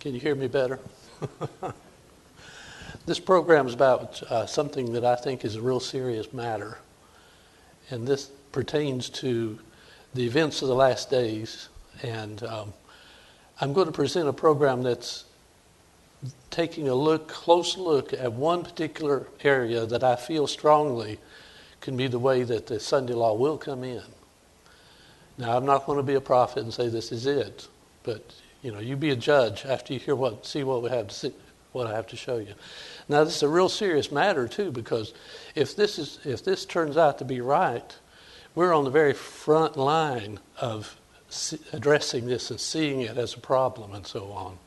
Can you hear me better? This program is about something that I think is a real serious matter. And this pertains to the events of the last days. And I'm going to present a program that's taking a close look at one particular area that I feel strongly can be the way that the Sunday law will come in. Now, I'm not going to be a prophet and say this is it, but you be a judge after you see what we have to see, what I have to show you. Now, this is a real serious matter too, because if this turns out to be right, we're on the very front line of addressing this and seeing it as a problem and so on.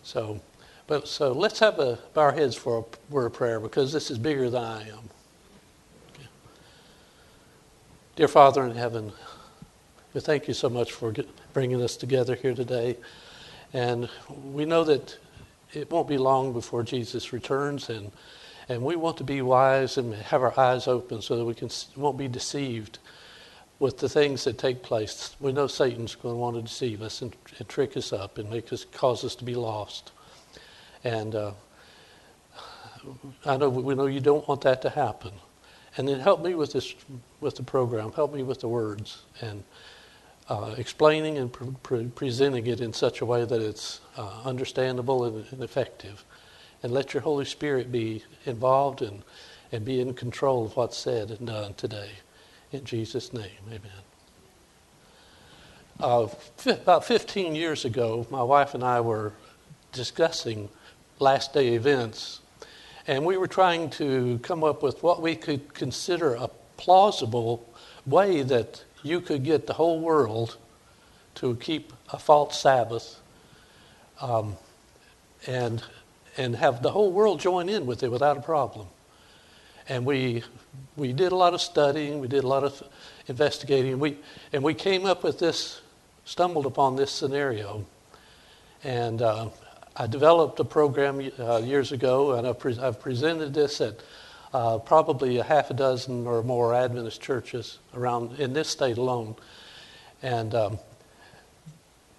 So let's bow our heads for a word of prayer, because this is bigger than I am. Okay. Dear Father in heaven, we thank you so much for bringing us together here today. And we know that it won't be long before Jesus returns, and we want to be wise and have our eyes open so that we won't be deceived with the things that take place. We know Satan's going to want to deceive us and trick us up and cause us to be lost. And we know you don't want that to happen. And then help me with the program. Help me with the words and explaining and presenting it in such a way that it's understandable and effective. And let your Holy Spirit be involved and be in control of what's said and done today. In Jesus' name, amen. About 15 years ago, my wife and I were discussing last day events, and we were trying to come up with what we could consider a plausible way that you could get the whole world to keep a false Sabbath and have the whole world join in with it without a problem. And we did a lot of studying, we did a lot of investigating, and we came up with stumbled upon this scenario. And I developed a program years ago, and I've presented this at probably a half a dozen or more Adventist churches around in this state alone. And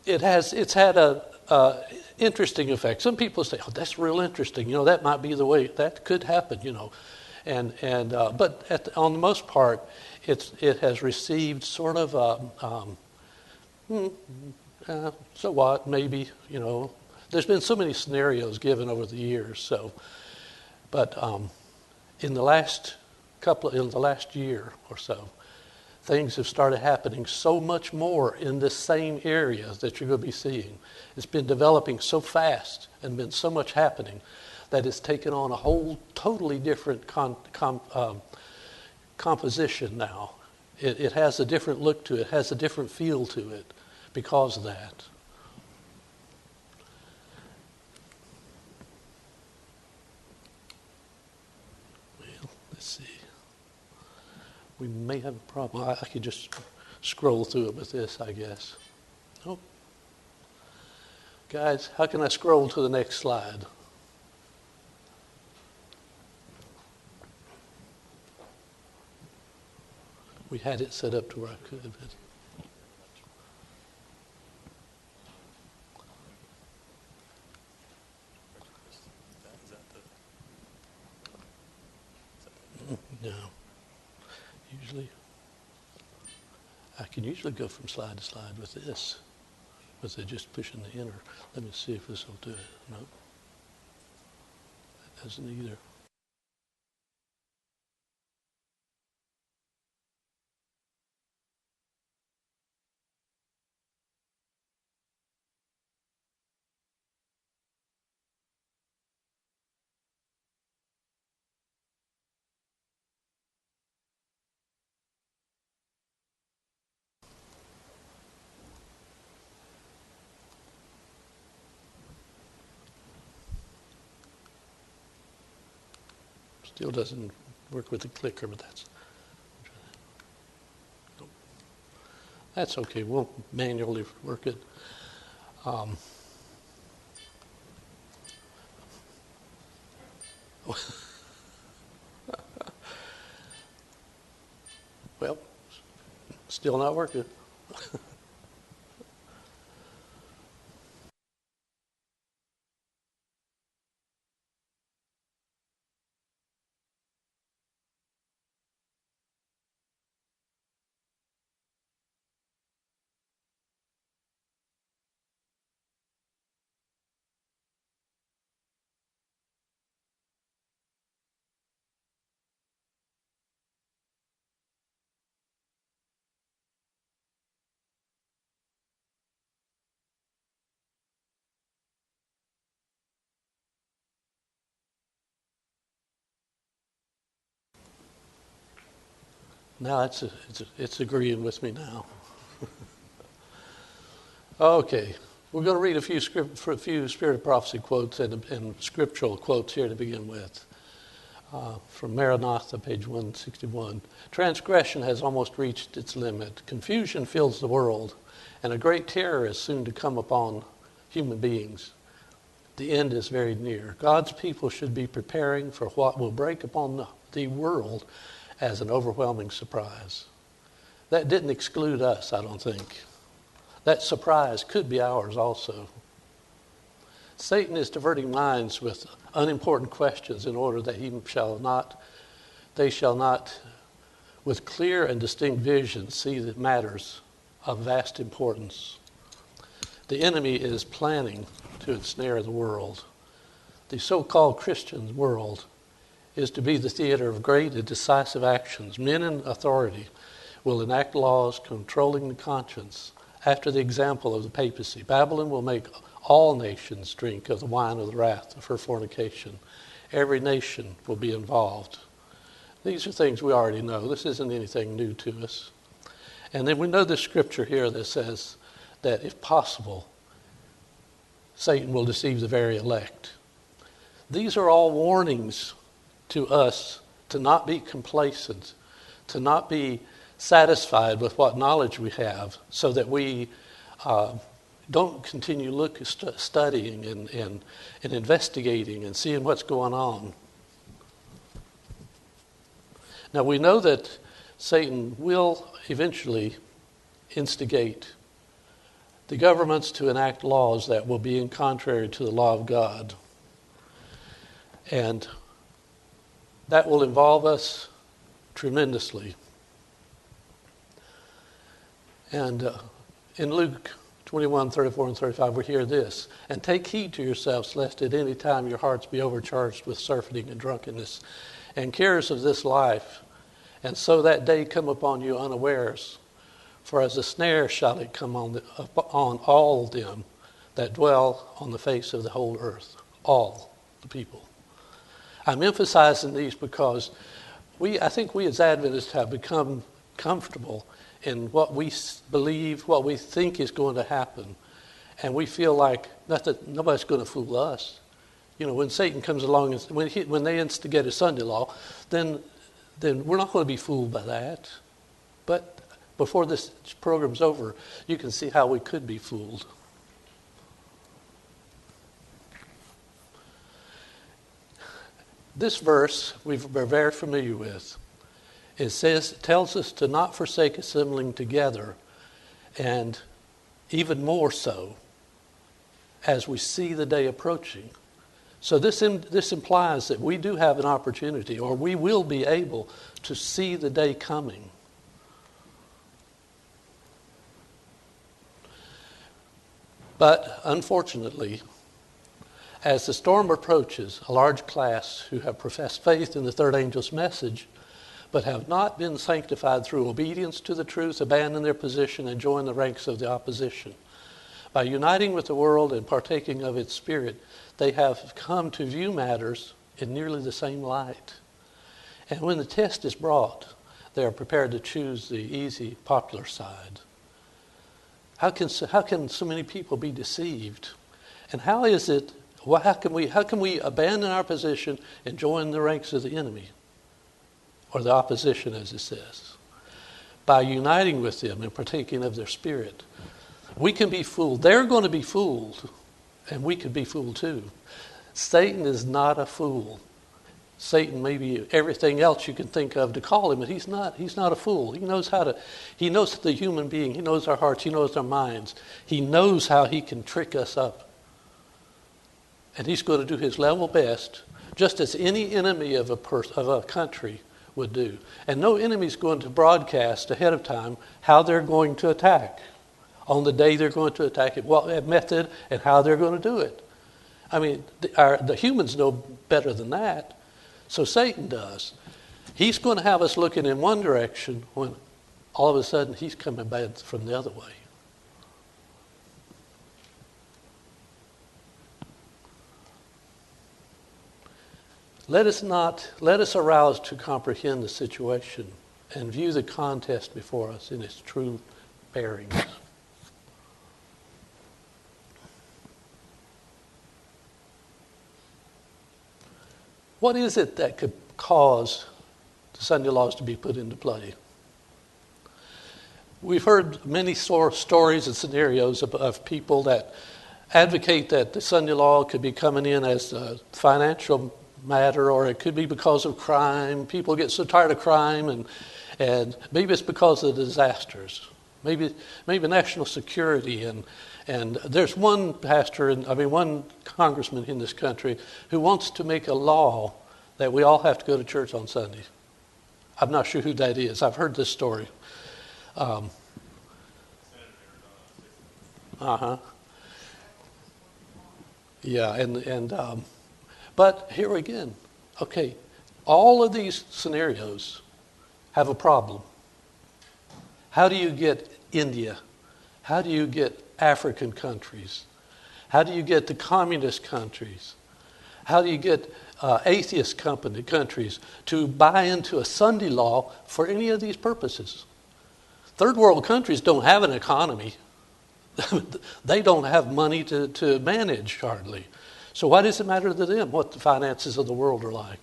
it's had a interesting effect. Some people say, "Oh, that's real interesting. That might be the way that could happen." But on the most part, it has received sort of so what? Maybe There's been so many scenarios given over the years. But in the last year or so, things have started happening so much more in this same area that you're going to be seeing. It's been developing so fast and been so much happening that it's taken on a whole totally different composition now. It has a different look to it, has a different feel to it because of that. Well, let's see. We may have a problem. I could just scroll through it with this, I guess. Oh. Guys, how can I scroll to the next slide? We had it set up to where I could. No. I can usually go from slide to slide with this, with it just pushing the enter. Let me see if this will do it. No. That doesn't either. Still doesn't work with the clicker, but that's okay. We'll manually work it. Well, still not working. Now it's agreeing with me now. Okay, we're going to read a few Spirit of Prophecy quotes and scriptural quotes here to begin with. From Maranatha, page 161. Transgression has almost reached its limit. Confusion fills the world, and a great terror is soon to come upon human beings. The end is very near. God's people should be preparing for what will break upon the world as an overwhelming surprise. That didn't exclude us, I don't think. That surprise could be ours also. Satan is diverting minds with unimportant questions in order that they shall not, with clear and distinct vision, see the matters of vast importance. The enemy is planning to ensnare the world. The so-called Christian world is to be the theater of great and decisive actions. Men in authority will enact laws controlling the conscience after the example of the papacy. Babylon will make all nations drink of the wine of the wrath of her fornication. Every nation will be involved. These are things we already know. This isn't anything new to us. And then we know this scripture here that says that if possible, Satan will deceive the very elect. These are all warnings to us to not be complacent, to not be satisfied with what knowledge we have, so that we don't continue studying and investigating and seeing what's going on. Now we know that Satan will eventually instigate the governments to enact laws that will be in contrary to the law of God. And that will involve us tremendously. And in Luke 21, 34, and 35, we hear this: "And take heed to yourselves, lest at any time your hearts be overcharged with surfeiting and drunkenness, and cares of this life, and so that day come upon you unawares. For as a snare shall it come on all them that dwell on the face of the whole earth." All the people. I'm emphasizing these because I think we as Adventists have become comfortable in what we believe, what we think is going to happen. And we feel like nobody's going to fool us. You know, when Satan comes along, and when they instigate a Sunday law, then we're not going to be fooled by that. But before this program's over, you can see how we could be fooled. This verse we're very familiar with. It tells us to not forsake assembling together, and even more so as we see the day approaching. So this implies that we do have an opportunity, or we will be able to see the day coming. But unfortunately, as the storm approaches, a large class who have professed faith in the third angel's message but have not been sanctified through obedience to the truth, abandon their position and join the ranks of the opposition. By uniting with the world and partaking of its spirit, they have come to view matters in nearly the same light. And when the test is brought, they are prepared to choose the easy, popular side. How can so many people be deceived? And how can we abandon our position and join the ranks of the enemy? Or the opposition, as it says. By uniting with them and partaking of their spirit. We can be fooled. They're going to be fooled. And we could be fooled too. Satan is not a fool. Satan may be everything else you can think of to call him, but he's not a fool. He knows the human being. He knows our hearts. He knows our minds. He knows how he can trick us up. And he's going to do his level best, just as any enemy of a country would do. And no enemy's going to broadcast ahead of time how they're going to attack. On the day they're going to attack it, what method and how they're going to do it. I mean, the humans know better than that. So Satan does. He's going to have us looking in one direction when all of a sudden he's coming back from the other way. Let us arouse to comprehend the situation and view the contest before us in its true bearings. What is it that could cause the Sunday laws to be put into play? We've heard many stories and scenarios of people that advocate that the Sunday law could be coming in as a financial matter, or it could be because of crime. People get so tired of crime, and maybe it's because of the disasters. Maybe national security, and there's one one congressman in this country who wants to make a law that we all have to go to church on Sunday. I'm not sure who that is. I've heard this story. Yeah, but here again, okay, all of these scenarios have a problem. How do you get India? How do you get African countries? How do you get the communist countries? How do you get atheist countries to buy into a Sunday law for any of these purposes? Third world countries don't have an economy. They don't have money to manage hardly. So why does it matter to them what the finances of the world are like?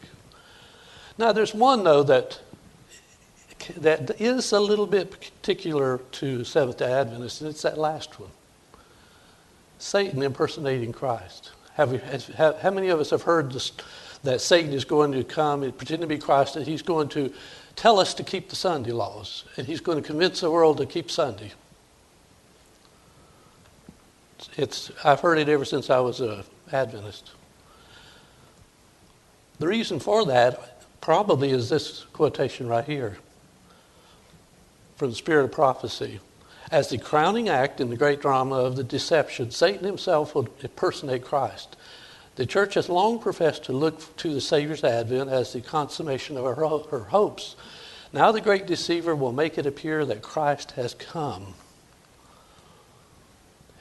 Now there's one, though, that is a little bit particular to Seventh-day Adventists, and it's that last one. Satan impersonating Christ. How many of us have heard that Satan is going to come and pretend to be Christ, and he's going to tell us to keep the Sunday laws, and he's going to convince the world to keep Sunday? I've heard it ever since I was an Adventist. The reason for that probably is this quotation right here from the Spirit of Prophecy. As the crowning act in the great drama of the deception, Satan himself will impersonate Christ. The church has long professed to look to the Savior's advent as the consummation of her hopes. Now the great deceiver will make it appear that Christ has come.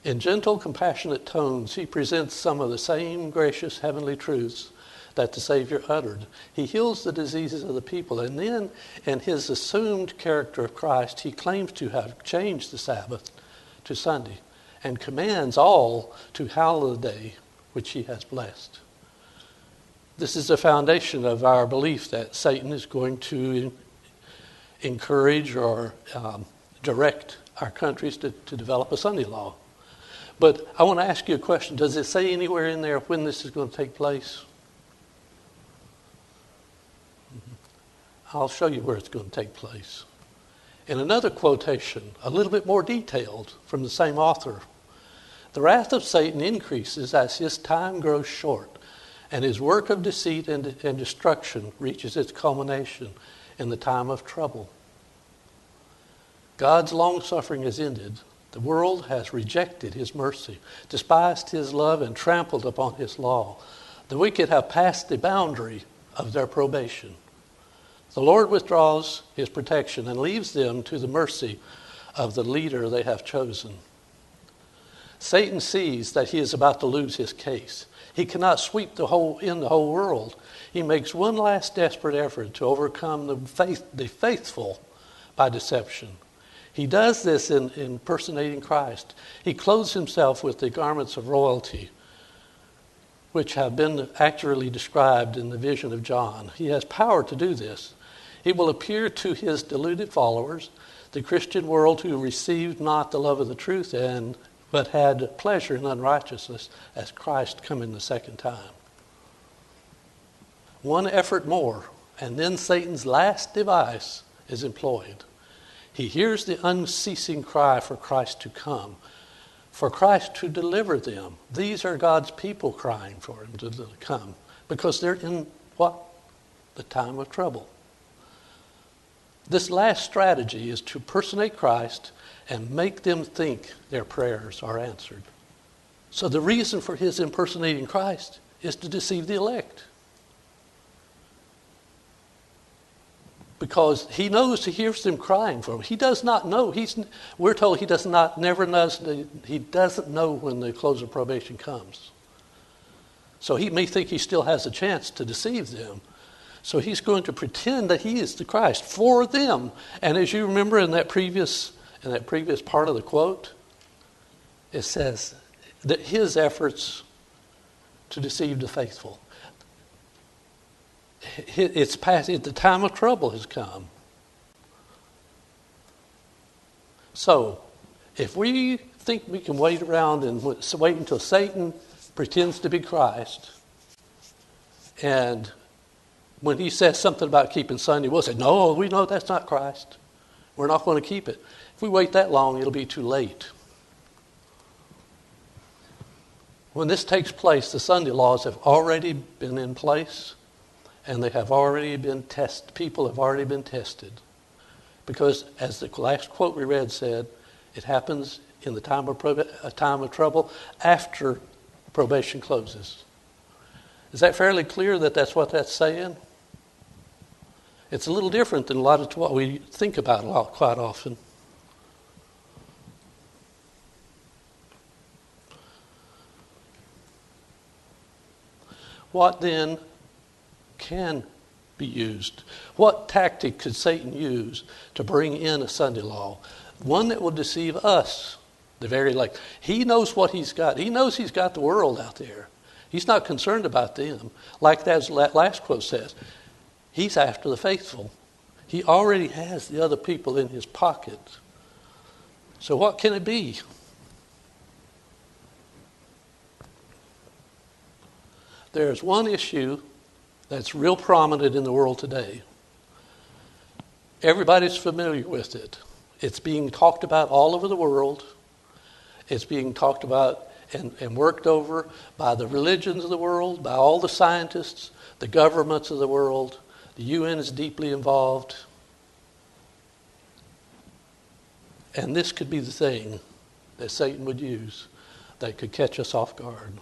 In gentle, compassionate tones, he presents some of the same gracious heavenly truths that the Savior uttered. He heals the diseases of the people, and then, in his assumed character of Christ, he claims to have changed the Sabbath to Sunday and commands all to hallow the day which he has blessed. This is the foundation of our belief that Satan is going to encourage or direct our countries to develop a Sunday law. But I want to ask you a question. Does it say anywhere in there when this is going to take place? I'll show you where it's going to take place. In another quotation, a little bit more detailed from the same author, the wrath of Satan increases as his time grows short, and his work of deceit and destruction reaches its culmination in the time of trouble. God's long-suffering is ended. The world has rejected his mercy, despised his love, and trampled upon his law. The wicked have passed the boundary of their probation. The Lord withdraws his protection and leaves them to the mercy of the leader they have chosen. Satan sees that he is about to lose his case. He cannot sweep the whole world. He makes one last desperate effort to overcome the faithful by deception. He does this in impersonating Christ. He clothes himself with the garments of royalty, which have been accurately described in the vision of John. He has power to do this. He will appear to his deluded followers, the Christian world who received not the love of the truth but had pleasure in unrighteousness, as Christ coming the second time. One effort more, and then Satan's last device is employed. He hears the unceasing cry for Christ to come, for Christ to deliver them. These are God's people crying for him to come, because they're in what? The time of trouble. This last strategy is to personate Christ and make them think their prayers are answered. So the reason for his impersonating Christ is to deceive the elect. Because he knows, he hears them crying for him. He does not know. We're told he doesn't know when the close of probation comes. So he may think he still has a chance to deceive them. So he's going to pretend that he is the Christ for them. And as you remember in that previous part of the quote, it says that his efforts to deceive the faithful. It's past, the time of trouble has come. So, if we think we can wait around and wait until Satan pretends to be Christ, and when he says something about keeping Sunday, we'll say, no, we know that's not Christ. We're not going to keep it. If we wait that long, it'll be too late. When this takes place, the Sunday laws have already been in place, and they have already been tested. People have already been tested. Because, as the last quote we read said, it happens in the time of trouble after probation closes. Is that fairly clear that that's what that's saying? It's a little different than a lot of what we think about quite often. What then can be used? What tactic could Satan use to bring in a Sunday law? One that will deceive us. He knows what he's got. He knows he's got the world out there. He's not concerned about them. Like that last quote says, he's after the faithful. He already has the other people in his pocket. So what can it be? There's one issue that's real prominent in the world today. Everybody's familiar with it. It's being talked about all over the world. It's being talked about and worked over by the religions of the world, by all the scientists, the governments of the world. The UN is deeply involved. And this could be the thing that Satan would use that could catch us off guard.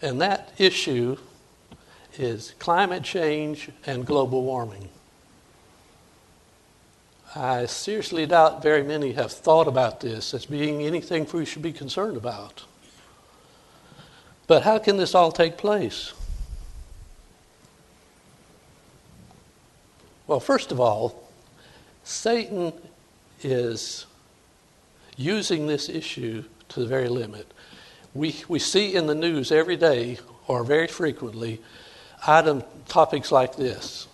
And that issue is climate change and global warming. I seriously doubt very many have thought about this as being anything we should be concerned about. But how can this all take place? Well, first of all, Satan is using this issue to the very limit. We see in the news every day, or very frequently, topics like this.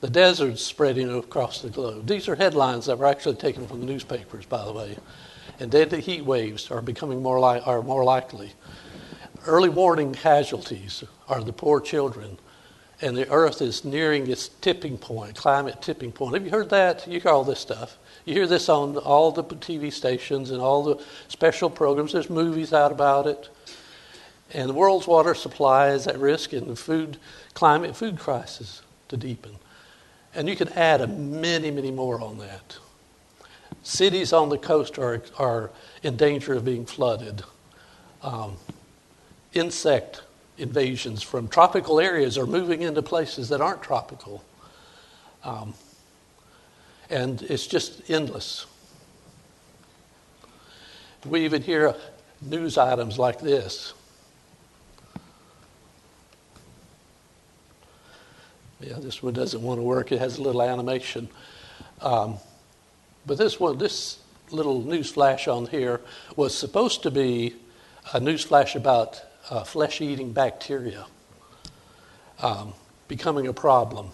The desert's spreading across the globe. These are headlines that were actually taken from the newspapers, by the way. And deadly heat waves are becoming more likely. Early warning casualties are the poor children. And the earth is nearing its tipping point, climate tipping point. Have you heard that? You hear all this stuff. You hear this on all the TV stations and all the special programs. There's movies out about it. And the world's water supply is at risk, and the food crisis to deepen. And you can add many, many more on that. Cities on the coast are in danger of being flooded. Insect invasions from tropical areas are moving into places that aren't tropical. And it's just endless. We even hear news items like this. Yeah, this one doesn't want to work. It has a little animation. But this little news flash on here was supposed to be a news flash about flesh-eating bacteria becoming a problem.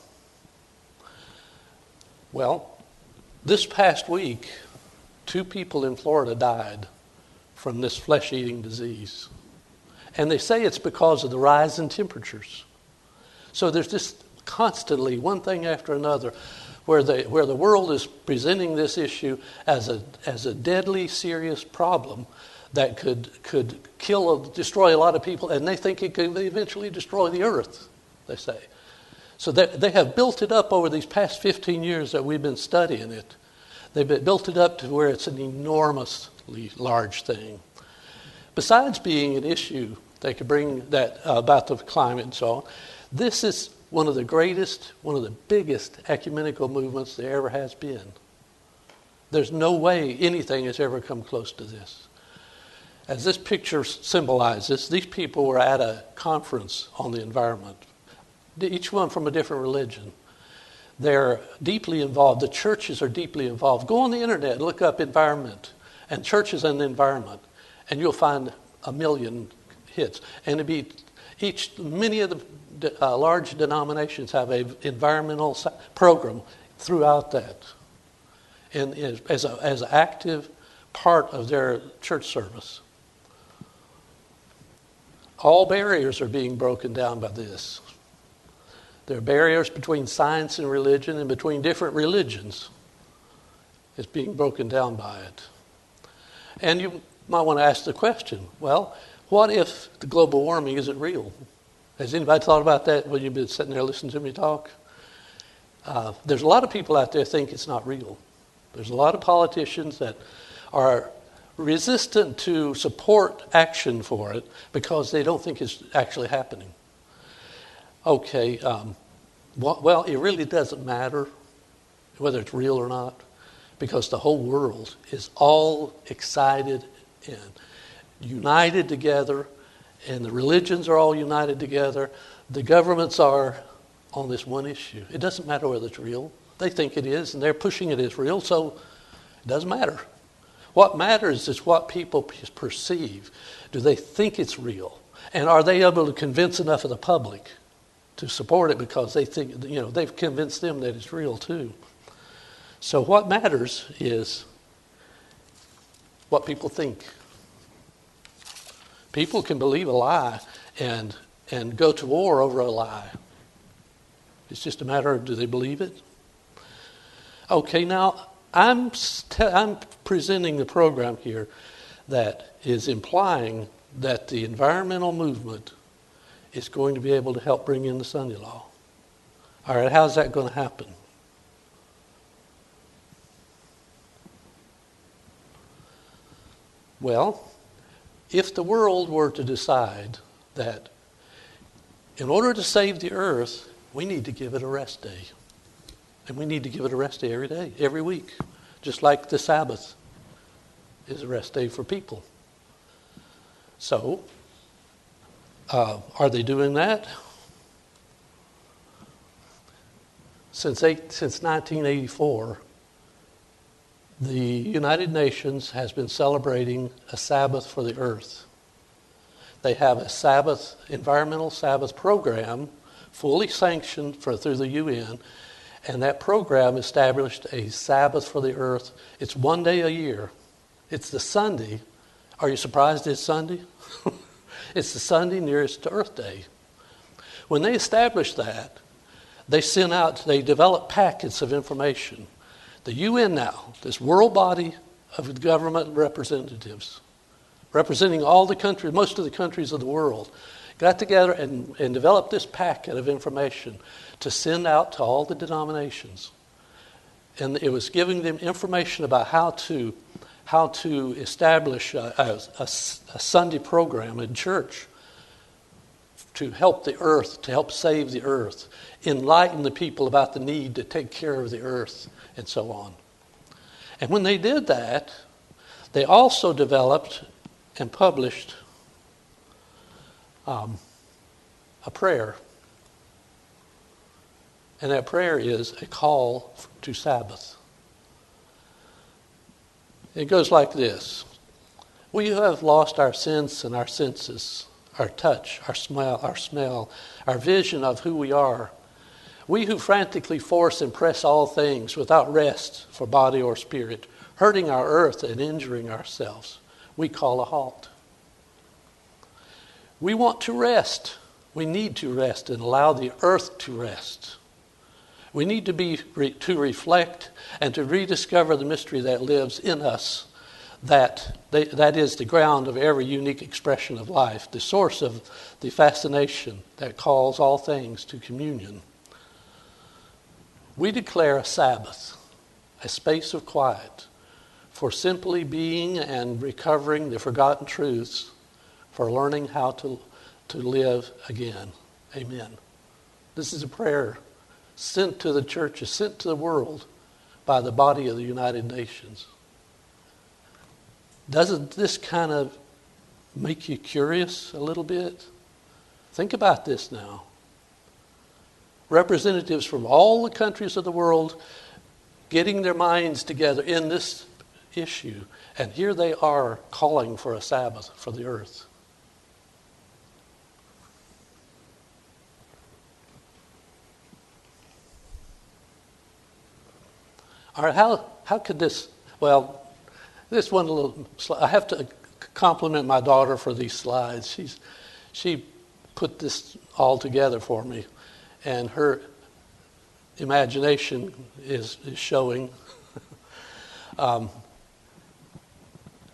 Well, this past week, 2 people in Florida died from this flesh-eating disease. And they say it's because of the rise in temperatures. So there's just constantly one thing after another where the world is presenting this issue as a deadly, serious problem that could destroy a lot of people, and they think it could eventually destroy the earth, they say. So they have built it up over these past 15 years that we've been studying it. They've built it up to where it's an enormously large thing. Besides being an issue they could bring that about the climate and so on, this is one of the biggest ecumenical movements there ever has been. There's no way anything has ever come close to this. As this picture symbolizes, these people were at a conference on the environment. each one from a different religion. They're deeply involved. The churches are deeply involved. Go on the internet and look up environment and churches and the environment, and you'll find a million hits. And many of the large denominations have an environmental program throughout that, and as an active part of their church service. All barriers are being broken down by this. There are barriers between science and religion and between different religions. It's being broken down by it. And you might want to ask the question, well, what if the global warming isn't real? Has anybody thought about that when you've been sitting there listening to me talk? There's a lot of people out there think it's not real. There's a lot of politicians that are resistant to support action for it because they don't think it's actually happening. Okay, well, it really doesn't matter whether it's real or not, because the whole world is all excited and united together, and the religions are all united together. The governments are on this one issue. It doesn't matter whether it's real. They think it is, and they're pushing it as real, so it doesn't matter. What matters is what people perceive. Do they think it's real? And are they able to convince enough of the public to support it because they think, they've convinced them that it's real too. So what matters is what people think. People can believe a lie and go to war over a lie. It's just a matter of, do they believe it? Okay, now I'm presenting the program here that is implying that the environmental movement is going to be able to help bring in the Sunday law. All right, how's that going to happen? Well, if the world were to decide that in order to save the earth, we need to give it a rest day. And we need to give it a rest day every day, every week, just like the Sabbath is a rest day for people. So, are they doing that? Since 1984, the United Nations has been celebrating a Sabbath for the earth. They have a environmental Sabbath program, fully sanctioned through the UN, and that program established a Sabbath for the earth. It's one day a year. It's the Sunday. Are you surprised it's Sunday? It's the Sunday nearest to Earth Day. When they established that, they developed packets of information. The UN now, this world body of government representatives, representing all the countries, most of the countries of the world, got together and developed this packet of information to send out to all the denominations. And it was giving them information about how to establish a Sunday program in church to help the earth, to help save the earth, enlighten the people about the need to take care of the earth, and so on. And when they did that, they also developed and published a prayer. And that prayer is a call to Sabbath. It goes like this. We have lost our sense and our senses, our touch, our smell, our vision of who we are. We who frantically force and press all things without rest for body or spirit, hurting our earth and injuring ourselves, we call a halt. We want to rest. We need to rest and allow the earth to rest. We need to reflect and to rediscover the mystery that lives in us, that is the ground of every unique expression of life, the source of the fascination that calls all things to communion. We declare a Sabbath, a space of quiet, for simply being and recovering the forgotten truths, for learning how to live again. Amen. This is a prayer sent to the churches, sent to the world by the body of the United Nations. Doesn't this kind of make you curious a little bit? Think about this now. representatives from all the countries of the world getting their minds together in this issue. And here they are calling for a Sabbath for the earth. All right, how could this, well, this one little slide, I have to compliment my daughter for these slides. She put this all together for me, and her imagination is showing.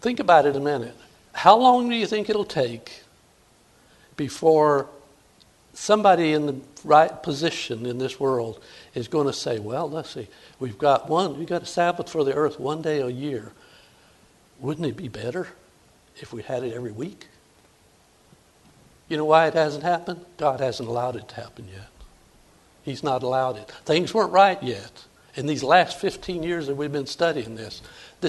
Think about it a minute. How long do you think it'll take before somebody in the right position in this world is going to say, well, let's see, we've got a Sabbath for the earth one day a year. Wouldn't it be better if we had it every week? You know why it hasn't happened? God hasn't allowed it to happen yet. He's not allowed it. Things weren't right yet. In these last 15 years that we've been studying this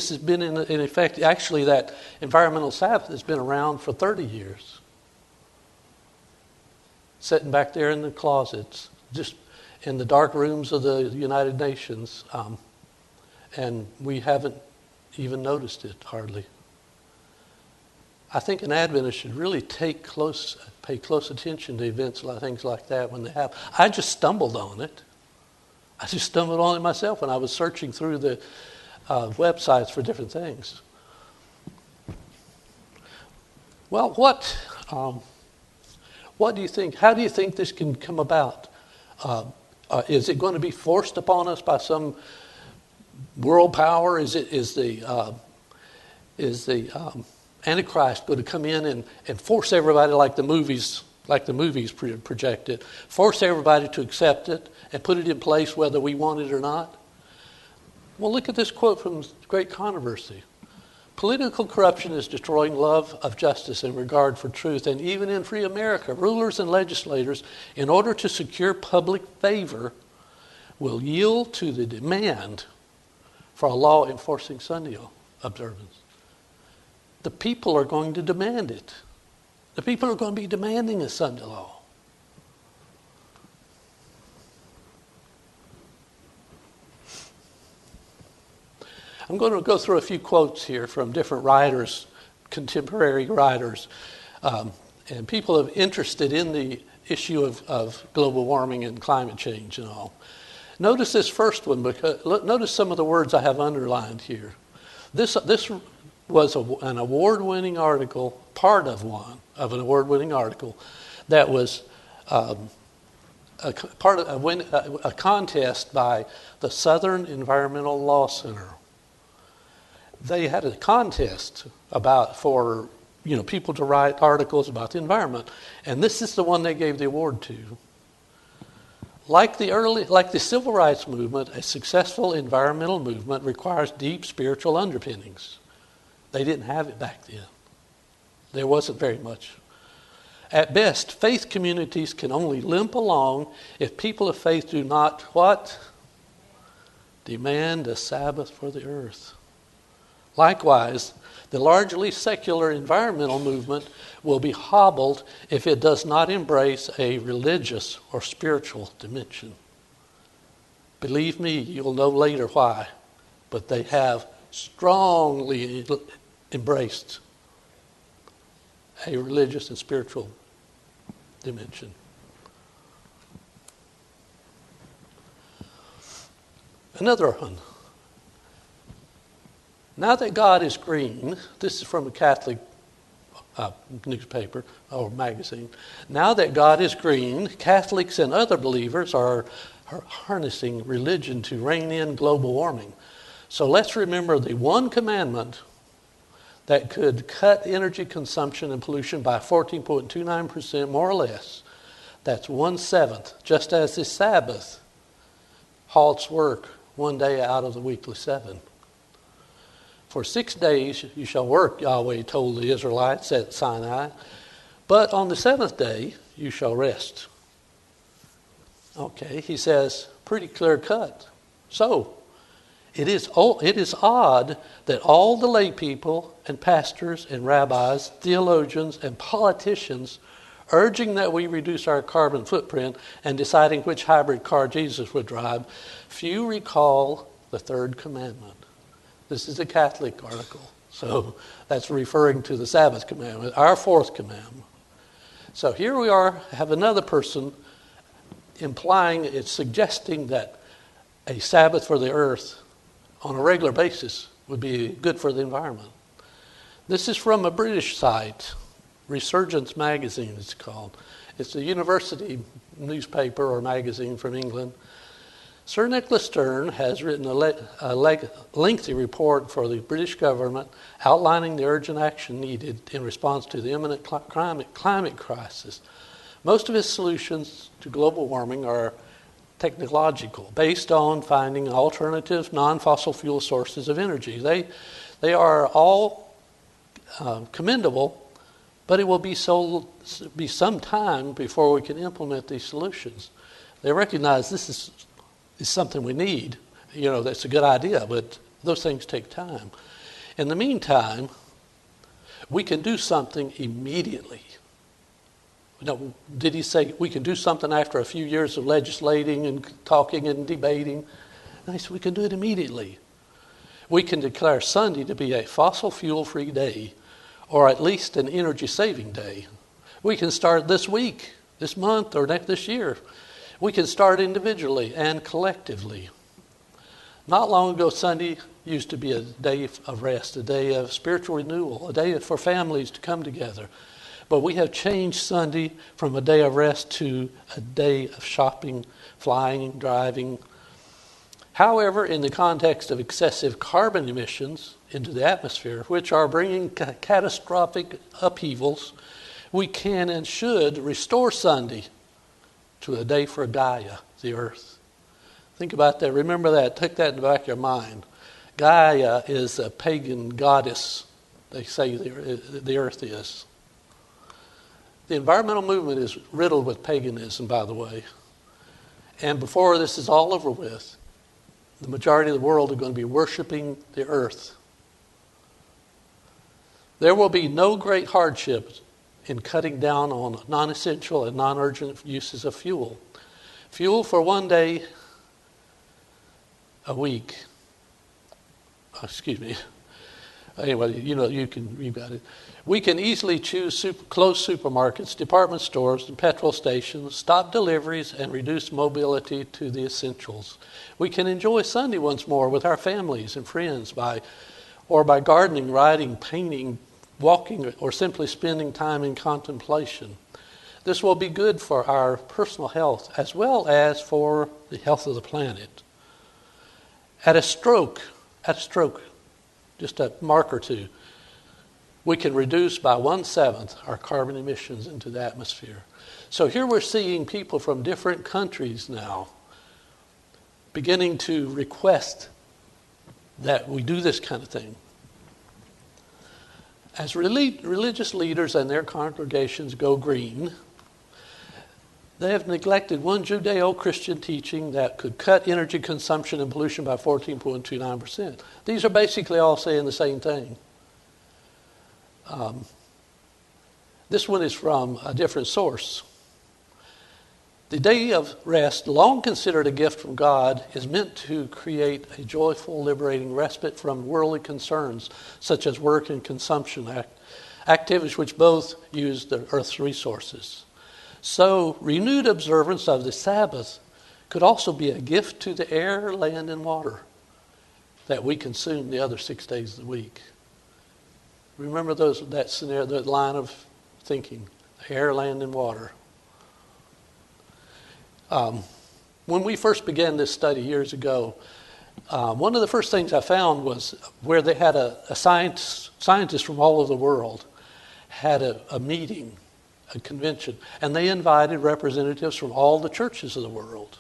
has been in effect. Actually, that environmental Sabbath has been around for 30 years. Sitting back there in the closets, just in the dark rooms of the United Nations, and we haven't even noticed it hardly. I think an Adventist should really pay close attention to events like things like that when they happen. I just stumbled on it. I just stumbled on it myself when I was searching through the websites for different things. Well, what do you think? How do you think this can come about? Is it going to be forced upon us by some world power? Is the Antichrist going to come in and force everybody like the movies project it, force everybody to accept it and put it in place whether we want it or not? Well, look at this quote from Great Controversy. Political corruption is destroying love of justice and regard for truth, and even in free America, rulers and legislators, in order to secure public favor, will yield to the demand for a law enforcing Sunday observance. The people are going to demand it. The people are going to be demanding a Sunday law. I'm going to go through a few quotes here from different writers, contemporary writers, and people interested in the issue of global warming and climate change and all. Notice this first one, because notice some of the words I have underlined here. This was an award-winning article, part of an award-winning article that was part of a contest by the Southern Environmental Law Center. They had a contest for people to write articles about the environment, and this is the one they gave the award to. Like the civil rights movement, a successful environmental movement requires deep spiritual underpinnings. They didn't have it back then. There wasn't very much. At best, faith communities can only limp along if people of faith do not what? Demand a Sabbath for the earth. Likewise, the largely secular environmental movement will be hobbled if it does not embrace a religious or spiritual dimension. Believe me, you'll know later why, but they have strongly embraced a religious and spiritual dimension. Another one. Now that God is green, this is from a Catholic newspaper or magazine. Now that God is green, Catholics and other believers are harnessing religion to rein in global warming. So let's remember the one commandment that could cut energy consumption and pollution by 14.29% more or less. That's 1/7, just as the Sabbath halts work one day out of the weekly 7. For 6 days you shall work, Yahweh told the Israelites at Sinai, but on the 7th day you shall rest. Okay, he says, pretty clear cut. So, it is odd that all the lay people and pastors and rabbis, theologians and politicians urging that we reduce our carbon footprint and deciding which hybrid car Jesus would drive, few recall the third commandment. This is a Catholic article, so that's referring to the Sabbath commandment, our fourth commandment. So here we are, have another person implying, it's suggesting that a Sabbath for the earth on a regular basis would be good for the environment. This is from a British site, Resurgence Magazine it's called. It's a university newspaper or magazine from England. Sir Nicholas Stern has written a lengthy report for the British government outlining the urgent action needed in response to the imminent climate crisis. Most of his solutions to global warming are technological, based on finding alternative non-fossil fuel sources of energy. They are all commendable, but it will be some time before we can implement these solutions. They recognize this is something we need. That's a good idea, but those things take time. In the meantime, we can do something immediately. Now, did he say we can do something after a few years of legislating and talking and debating? No, he said we can do it immediately. We can declare Sunday to be a fossil fuel-free day, or at least an energy-saving day. We can start this week, this month, or this year. We can start individually and collectively. Not long ago, Sunday used to be a day of rest, a day of spiritual renewal, a day for families to come together. But we have changed Sunday from a day of rest to a day of shopping, flying, driving. However, in the context of excessive carbon emissions into the atmosphere, which are bringing catastrophic upheavals, we can and should restore Sunday to a day for Gaia, the earth. Think about that. Remember that. Take that in the back of your mind. Gaia is a pagan goddess, they say the earth is. The environmental movement is riddled with paganism, by the way. And before this is all over with, the majority of the world are going to be worshiping the earth. There will be no great hardships in cutting down on non-essential and non-urgent uses of fuel. Fuel for one day a week. Anyway, you got it. We can easily choose close supermarkets, department stores, and petrol stations, stop deliveries, and reduce mobility to the essentials. We can enjoy Sunday once more with our families and friends by gardening, writing, painting, walking, or simply spending time in contemplation. This will be good for our personal health as well as for the health of the planet. At a stroke, just a mark or two, we can reduce by 1/7 our carbon emissions into the atmosphere. So here we're seeing people from different countries now beginning to request that we do this kind of thing. As religious leaders and their congregations go green, they have neglected one Judeo-Christian teaching that could cut energy consumption and pollution by 14.29%. These are basically all saying the same thing. This one is from a different source. The day of rest, long considered a gift from God, is meant to create a joyful, liberating respite from worldly concerns, such as work and consumption activities which both use the earth's resources. So, renewed observance of the Sabbath could also be a gift to the air, land, and water that we consume the other 6 days of the week. Remember that scenario, that line of thinking: air, land, and water. When we first began this study years ago, one of the first things I found was where they had a scientists from all over the world had a meeting, a convention, and they invited representatives from all the churches of the world.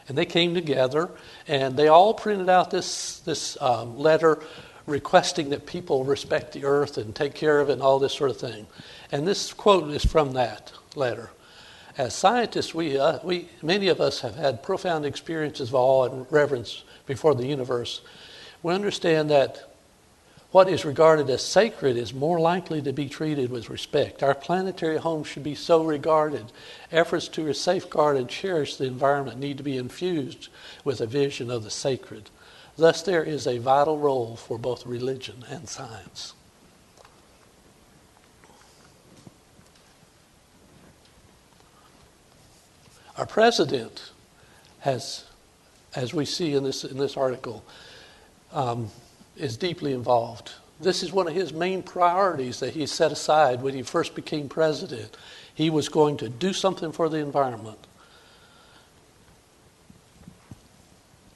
And they came together, and they all printed out this letter requesting that people respect the earth and take care of it and all this sort of thing. And this quote is from that letter. As scientists, many of us have had profound experiences of awe and reverence before the universe. We understand that What is regarded as sacred is more likely to be treated with respect. Our planetary home should be so regarded. Efforts to safeguard and cherish the environment need to be infused with a vision of the sacred. Thus, there is a vital role for both religion and science. Our president has, as we see in this article, is deeply involved. This is one of his main priorities that he set aside when he first became president. He was going to do something for the environment.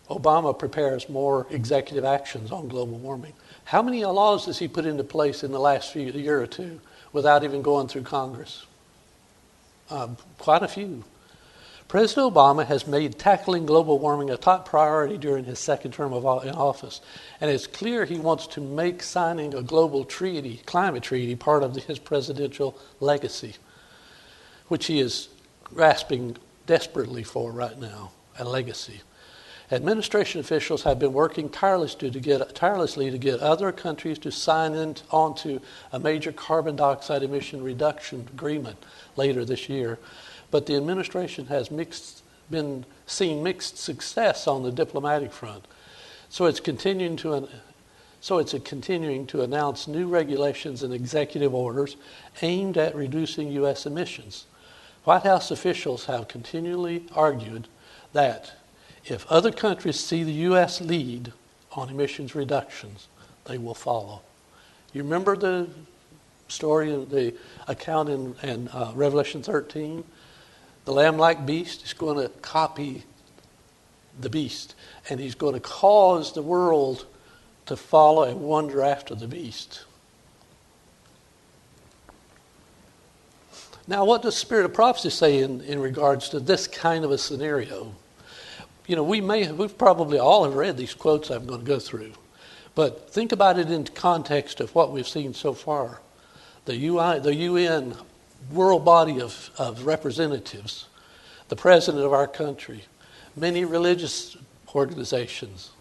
Obama prepares more executive actions on global warming. How many laws has he put into place in the last year or two without even going through Congress? Quite a few. President Obama has made tackling global warming a top priority during his second term in office. And it's clear he wants to make signing a global treaty, climate treaty, part of his presidential legacy, which he is grasping desperately for right now, a legacy. Administration officials have been working tirelessly to get other countries to sign onto a major carbon dioxide emission reduction agreement later this year. But the administration has been seeing mixed success on the diplomatic front. So it's continuing to announce new regulations and executive orders aimed at reducing U.S. emissions. White House officials have continually argued that if other countries see the U.S. lead on emissions reductions, they will follow. You remember the story, the account in Revelation 13? The lamb-like beast is going to copy the beast, and he's going to cause the world to follow and wander after the beast. Now, what does Spirit of Prophecy say in regards to this kind of a scenario? You know, we've probably all have read these quotes I'm going to go through, but think about it in context of what we've seen so far. The UN world body of representatives, the president of our country, many religious organizations,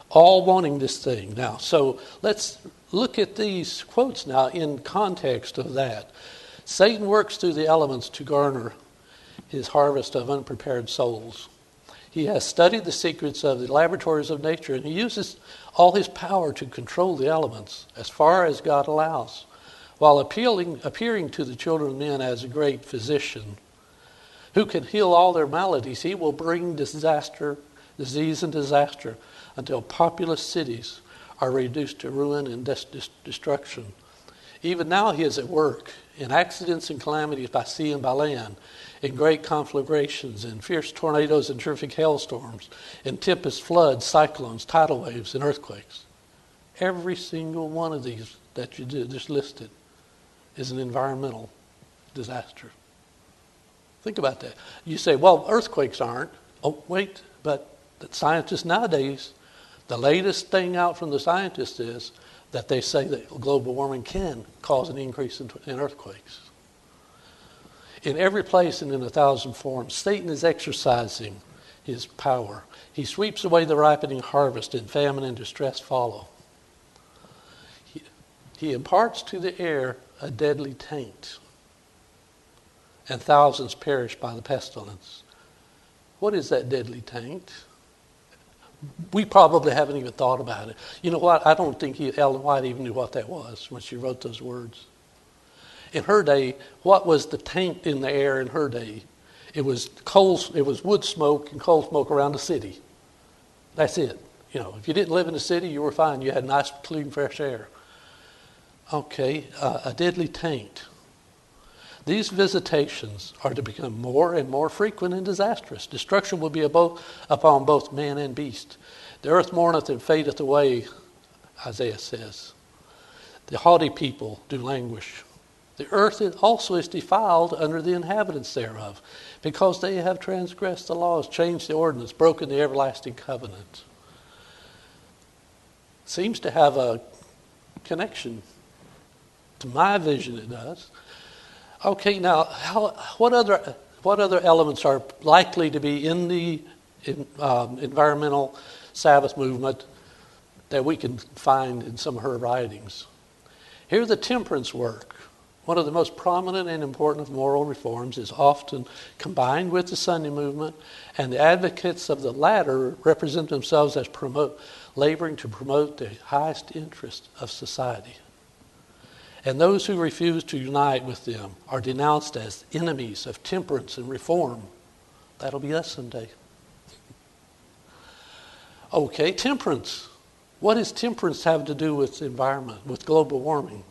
all wanting this thing now. So let's look at these quotes now in context of that. Satan works through the elements to garner his harvest of unprepared souls. He has studied the secrets of the laboratories of nature, and he uses all his power to control the elements as far as God allows. While appearing to the children of men as a great physician who can heal all their maladies, he will bring disease and disaster until populous cities are reduced to ruin and destruction. Even now he is at work in accidents and calamities by sea and by land, in great conflagrations, in fierce tornadoes and terrific hailstorms, in tempests, floods, cyclones, tidal waves, and earthquakes. Every single one of these that you just listed is an environmental disaster. Think about that. You say, well, earthquakes aren't. Oh, wait, but the scientists nowadays, the latest thing out from the scientists is that they say that global warming can cause an increase in earthquakes. In every place and in 1,000 forms, Satan is exercising his power. He sweeps away the ripening harvest, and famine and distress follow. He imparts to the air a deadly taint, and thousands perish by the pestilence. What is that deadly taint? We probably haven't even thought about it. You know what? I don't think Ellen White even knew what that was when she wrote those words. In her day, what was the taint in the air in her day? It was wood smoke and coal smoke around the city. That's it. You know, if you didn't live in the city, you were fine. You had nice, clean, fresh air. Okay, a deadly taint. These visitations are to become more and more frequent and disastrous. Destruction will be upon both man and beast. The earth mourneth and fadeth away, Isaiah says. The haughty people do languish. The earth also is defiled under the inhabitants thereof, because they have transgressed the laws, changed the ordinance, broken the everlasting covenant. Seems to have a connection. To my vision, it does. Okay, now, what other elements are likely to be in the environmental Sabbath movement that we can find in some of her writings. Here, the temperance work, one of the most prominent and important of moral reforms, is often combined with the Sunday movement, and the advocates of the latter represent themselves as laboring to promote the highest interest of society. And those who refuse to unite with them are denounced as enemies of temperance and reform. That'll be us someday. Okay, temperance. What does temperance have to do with the environment, with global warming?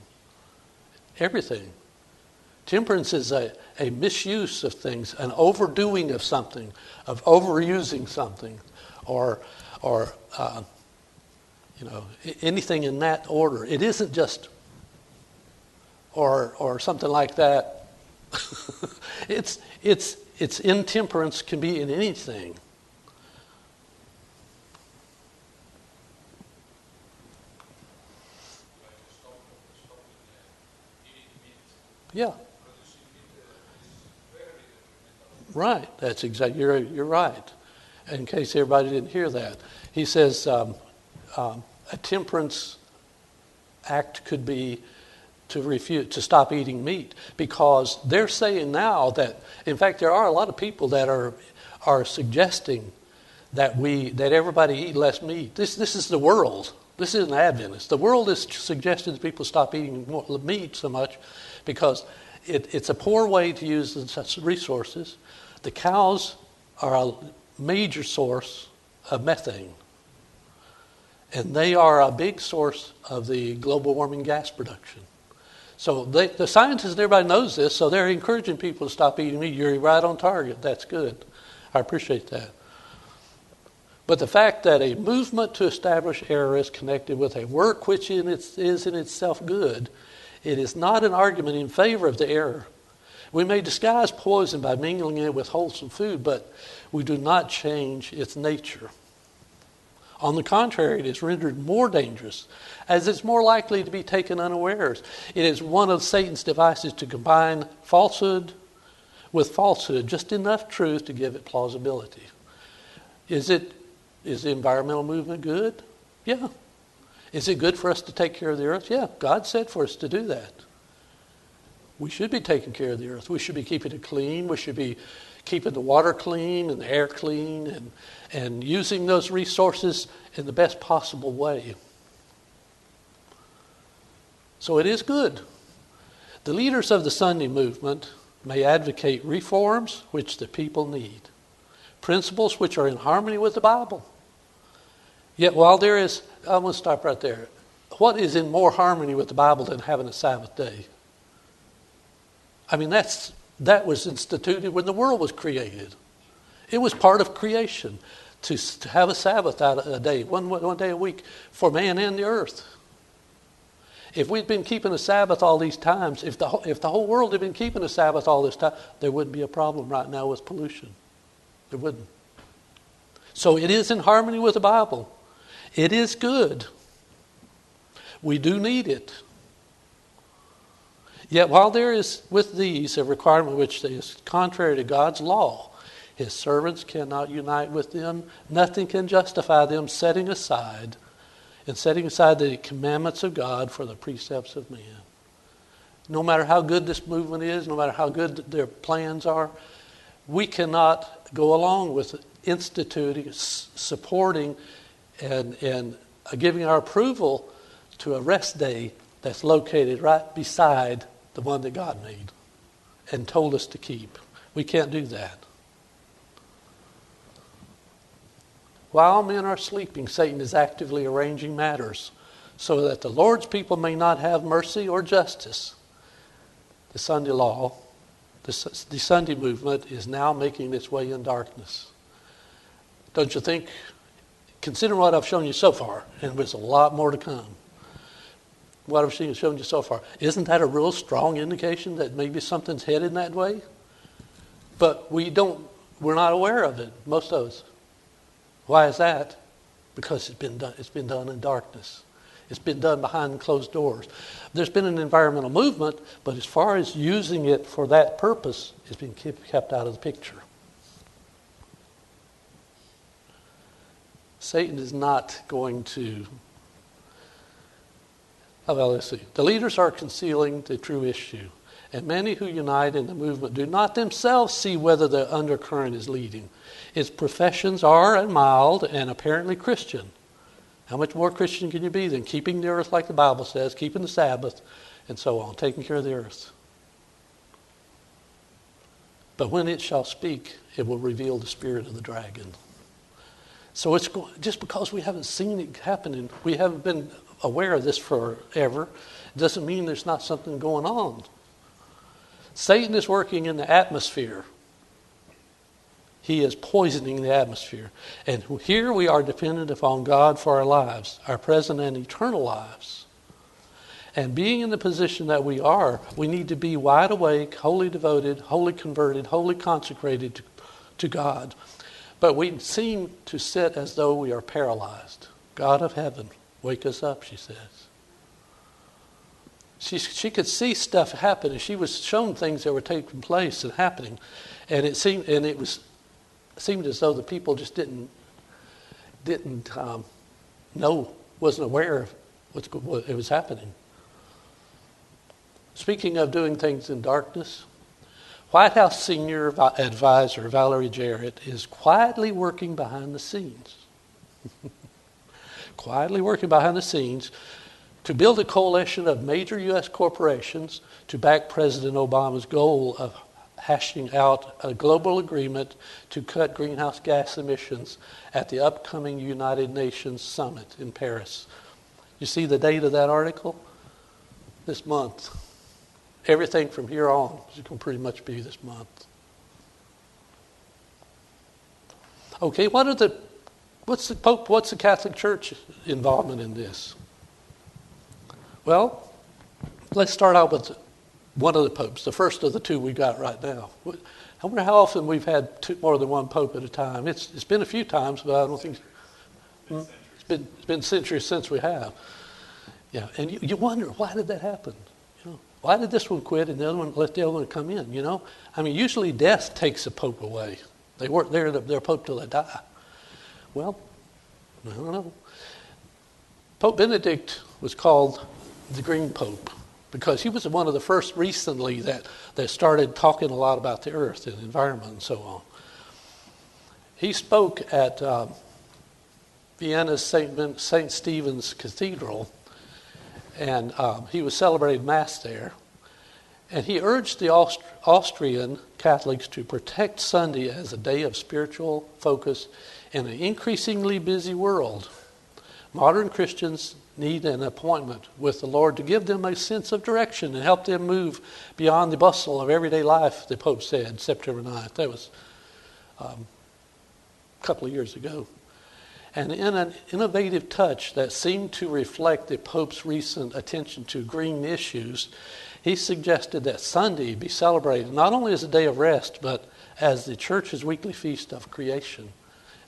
Everything. Temperance is a misuse of things, an overdoing of something, of overusing something, or anything in that order. It isn't just or something like that. It's intemperance can be in anything. Yeah. Right. That's exactly. You're right. In case everybody didn't hear that, he says a temperance act could be to stop eating meat, because they're saying now that, in fact, there are a lot of people that are suggesting that everybody eat less meat. This is the world. This isn't Adventist. The world is suggesting that people stop eating more meat so much because it's a poor way to use the resources. The cows are a major source of methane, and they are a big source of the global warming gas production. So the scientists and everybody knows this, so they're encouraging people to stop eating meat. You're right on target. That's good. I appreciate that. But the fact that a movement to establish error is connected with a work which is in itself good, it is not an argument in favor of the error. We may disguise poison by mingling it with wholesome food, but we do not change its nature. On the contrary, it is rendered more dangerous, as it's more likely to be taken unawares. It is one of Satan's devices to combine falsehood with falsehood, just enough truth to give it plausibility. Is the environmental movement good? Yeah. Is it good for us to take care of the earth? Yeah. God said for us to do that. We should be taking care of the earth. We should be keeping it clean. We should be keeping the water clean and the air clean and using those resources in the best possible way. So it is good. The leaders of the Sunday movement may advocate reforms which the people need, principles which are in harmony with the Bible. Yet while there is, I'm going to stop right there. What is in more harmony with the Bible than having a Sabbath day? I mean, that was instituted when the world was created. It was part of creation to have a Sabbath out a day, one day a week for man and the earth. If we'd been keeping a Sabbath all these times, if the whole world had been keeping a Sabbath all this time, there wouldn't be a problem right now with pollution. There wouldn't. So it is in harmony with the Bible. It is good. We do need it. Yet while there is with these a requirement which is contrary to God's law, his servants cannot unite with them. Nothing can justify them setting aside the commandments of God for the precepts of man. No matter how good this movement is, no matter how good their plans are, we cannot go along with instituting, supporting, and giving our approval to a rest day that's located right beside the one that God made and told us to keep. We can't do that. While men are sleeping, Satan is actively arranging matters so that the Lord's people may not have mercy or justice. The Sunday law, the Sunday movement is now making its way in darkness. Don't you think? Consider what I've shown you so far, and there's a lot more to come. What I've shown you so far. Isn't that a real strong indication that maybe something's headed that way? But we're not aware of it, most of us. Why is that? Because it's been done in darkness. It's been done behind closed doors. There's been an environmental movement, but as far as using it for that purpose, it's been kept out of the picture. Satan is not going to Well, let's see. The leaders are concealing the true issue, and many who unite in the movement do not themselves see whether the undercurrent is leading. Its professions are mild and apparently Christian. How much more Christian can you be than keeping the earth like the Bible says, keeping the Sabbath, and so on, taking care of the earth? But when it shall speak, it will reveal the spirit of the dragon. So it's just because we haven't seen it happening, we haven't been aware of this forever, doesn't mean there's not something going on. Satan is working in the atmosphere. He is poisoning the atmosphere. And here we are dependent upon God for our lives, our present and eternal lives. And being in the position that we are, we need to be wide awake, wholly devoted, wholly converted, wholly consecrated to God. But we seem to sit as though we are paralyzed. God of heaven, wake us up, she says. She could see stuff happening. She was shown things that were taking place and happening. And it seemed as though the people just didn't know, wasn't aware of what was happening. Speaking of doing things in darkness, White House senior advisor Valerie Jarrett is quietly working behind the scenes. Quietly working behind the scenes to build a coalition of major U.S. corporations to back President Obama's goal of hashing out a global agreement to cut greenhouse gas emissions at the upcoming United Nations Summit in Paris. You see the date of that article? This month. Everything from here on is going to pretty much be this month. Okay, what's the Catholic Church involvement in this? Well, let's start out with one of the popes, the first of the two we got right now. I wonder how often we've had more than one pope at a time. It's been a few times, but I don't think it's been centuries since we have. Yeah, and you wonder, why did that happen? Why did this one quit and the other one let the other one come in? I mean, usually death takes a pope away. They weren't there; they're pope till they die. Well, I don't know. Pope Benedict was called the Green Pope because he was one of the first recently that started talking a lot about the earth and the environment and so on. He spoke at Vienna's St. Stephen's Cathedral, and he was celebrating Mass there. And he urged the Austrian Catholics to protect Sunday as a day of spiritual focus in an increasingly busy world. Modern Christians need an appointment with the Lord to give them a sense of direction and help them move beyond the bustle of everyday life, the Pope said, September 9th. That was a couple of years ago. And in an innovative touch that seemed to reflect the Pope's recent attention to green issues, he suggested that Sunday be celebrated not only as a day of rest, but as the Church's weekly feast of creation.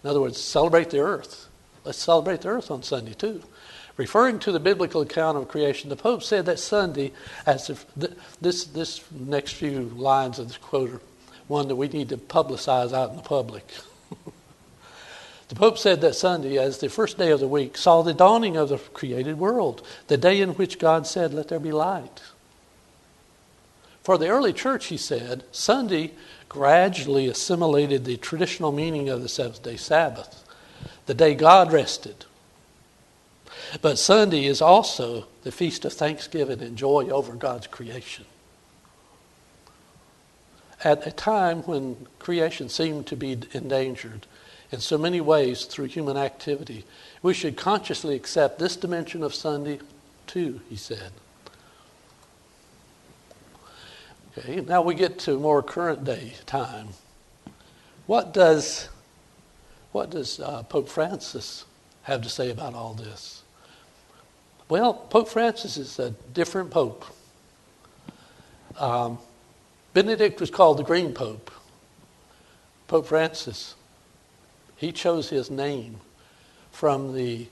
In other words, celebrate the earth. Let's celebrate the earth on Sunday too. Referring to the biblical account of creation, the Pope said that Sunday, as if this next few lines of this quote are one that we need to publicize out in the public. The Pope said that Sunday, as the first day of the week, saw the dawning of the created world, the day in which God said, "Let there be light." For the early church, he said, Sunday gradually assimilated the traditional meaning of the seventh-day Sabbath, the day God rested. But Sunday is also the feast of thanksgiving and joy over God's creation. At a time when creation seemed to be endangered in so many ways through human activity, we should consciously accept this dimension of Sunday too, he said. Okay, now we get to more current day time. What does Pope Francis have to say about all this? Well, Pope Francis is a different pope. Benedict was called the Green Pope. Pope Francis, he chose his name from the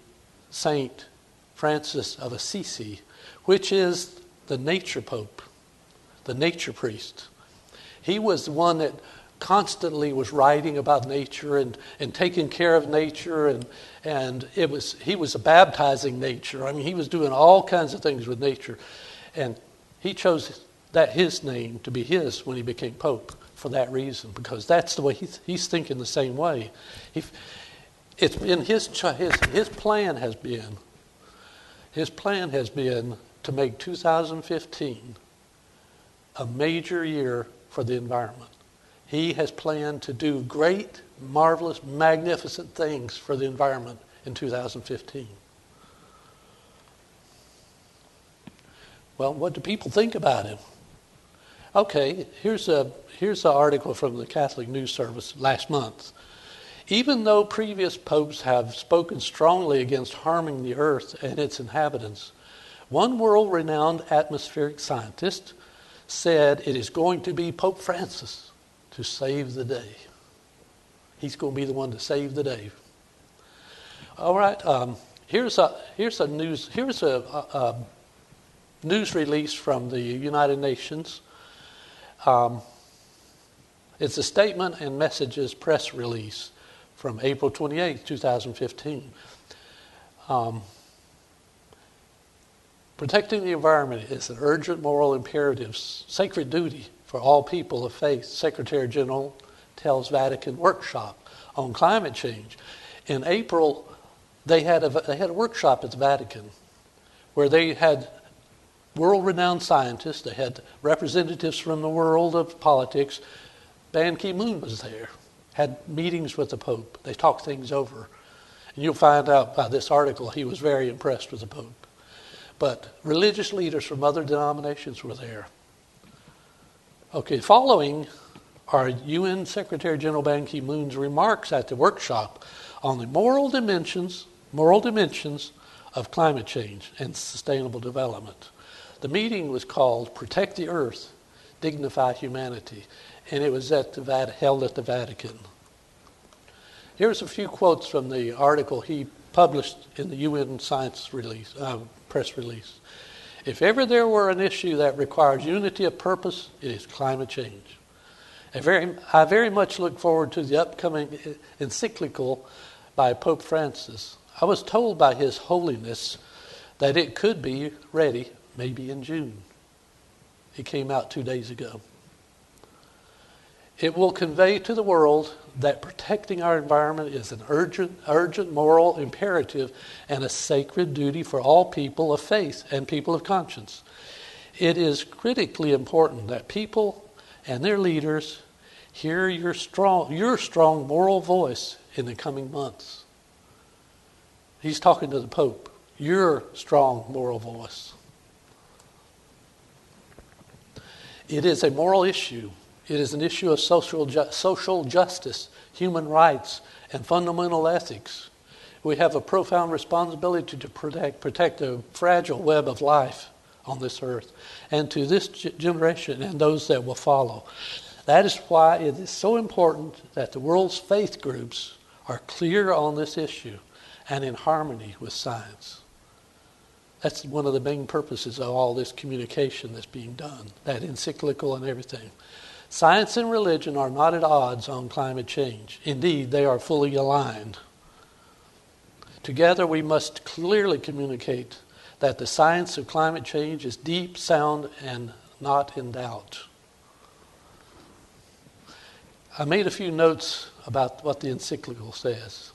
Saint Francis of Assisi, which is the nature pope, the nature priest. He was the one that constantly was writing about nature and taking care of nature, and he was baptizing nature. I mean, he was doing all kinds of things with nature, and he chose his name to be his when he became Pope for that reason, because that's the way he's thinking the same way. It's been his plan has been to make 2015 a major year for the environment. He has planned to do great, marvelous, magnificent things for the environment in 2015. Well, what do people think about him? Okay, here's an article from the Catholic News Service last month. Even though previous popes have spoken strongly against harming the earth and its inhabitants, one world-renowned atmospheric scientist said it is going to be Pope Francis to save the day. He's going to be the one to save the day. All right, here's a news release from the United Nations. It's a statement and messages press release from April 28, 2015. Protecting the environment is an urgent moral imperative, sacred duty for all people of faith, Secretary General tells Vatican workshop on climate change. In April, they had a workshop at the Vatican where they had world-renowned scientists. They had representatives from the world of politics. Ban Ki-moon was there, had meetings with the Pope. They talked things over. And you'll find out by this article he was very impressed with the Pope. But religious leaders from other denominations were there. Okay, following are UN Secretary General Ban Ki-moon's remarks at the workshop on the moral dimensions of climate change and sustainable development. The meeting was called Protect the Earth, Dignify Humanity, and it was held at the Vatican. Here's a few quotes from the article he published in the UN press release. If ever there were an issue that requires unity of purpose, it is climate change. I very much look forward to the upcoming encyclical by Pope Francis. I was told by His Holiness that it could be ready maybe in June. It came out 2 days ago. It will convey to the world that protecting our environment is an urgent moral imperative and a sacred duty for all people of faith and people of conscience. It is critically important that people and their leaders hear your strong moral voice in the coming months. He's talking to the Pope. Your strong moral voice. It is a moral issue. It is an issue of social justice, human rights, and fundamental ethics. We have a profound responsibility to protect the fragile web of life on this earth, and to this generation and those that will follow. That is why it is so important that the world's faith groups are clear on this issue and in harmony with science. That's one of the main purposes of all this communication that's being done, that encyclical and everything. Science and religion are not at odds on climate change. Indeed, they are fully aligned. Together, we must clearly communicate that the science of climate change is deep, sound, and not in doubt. I made a few notes about what the encyclical says.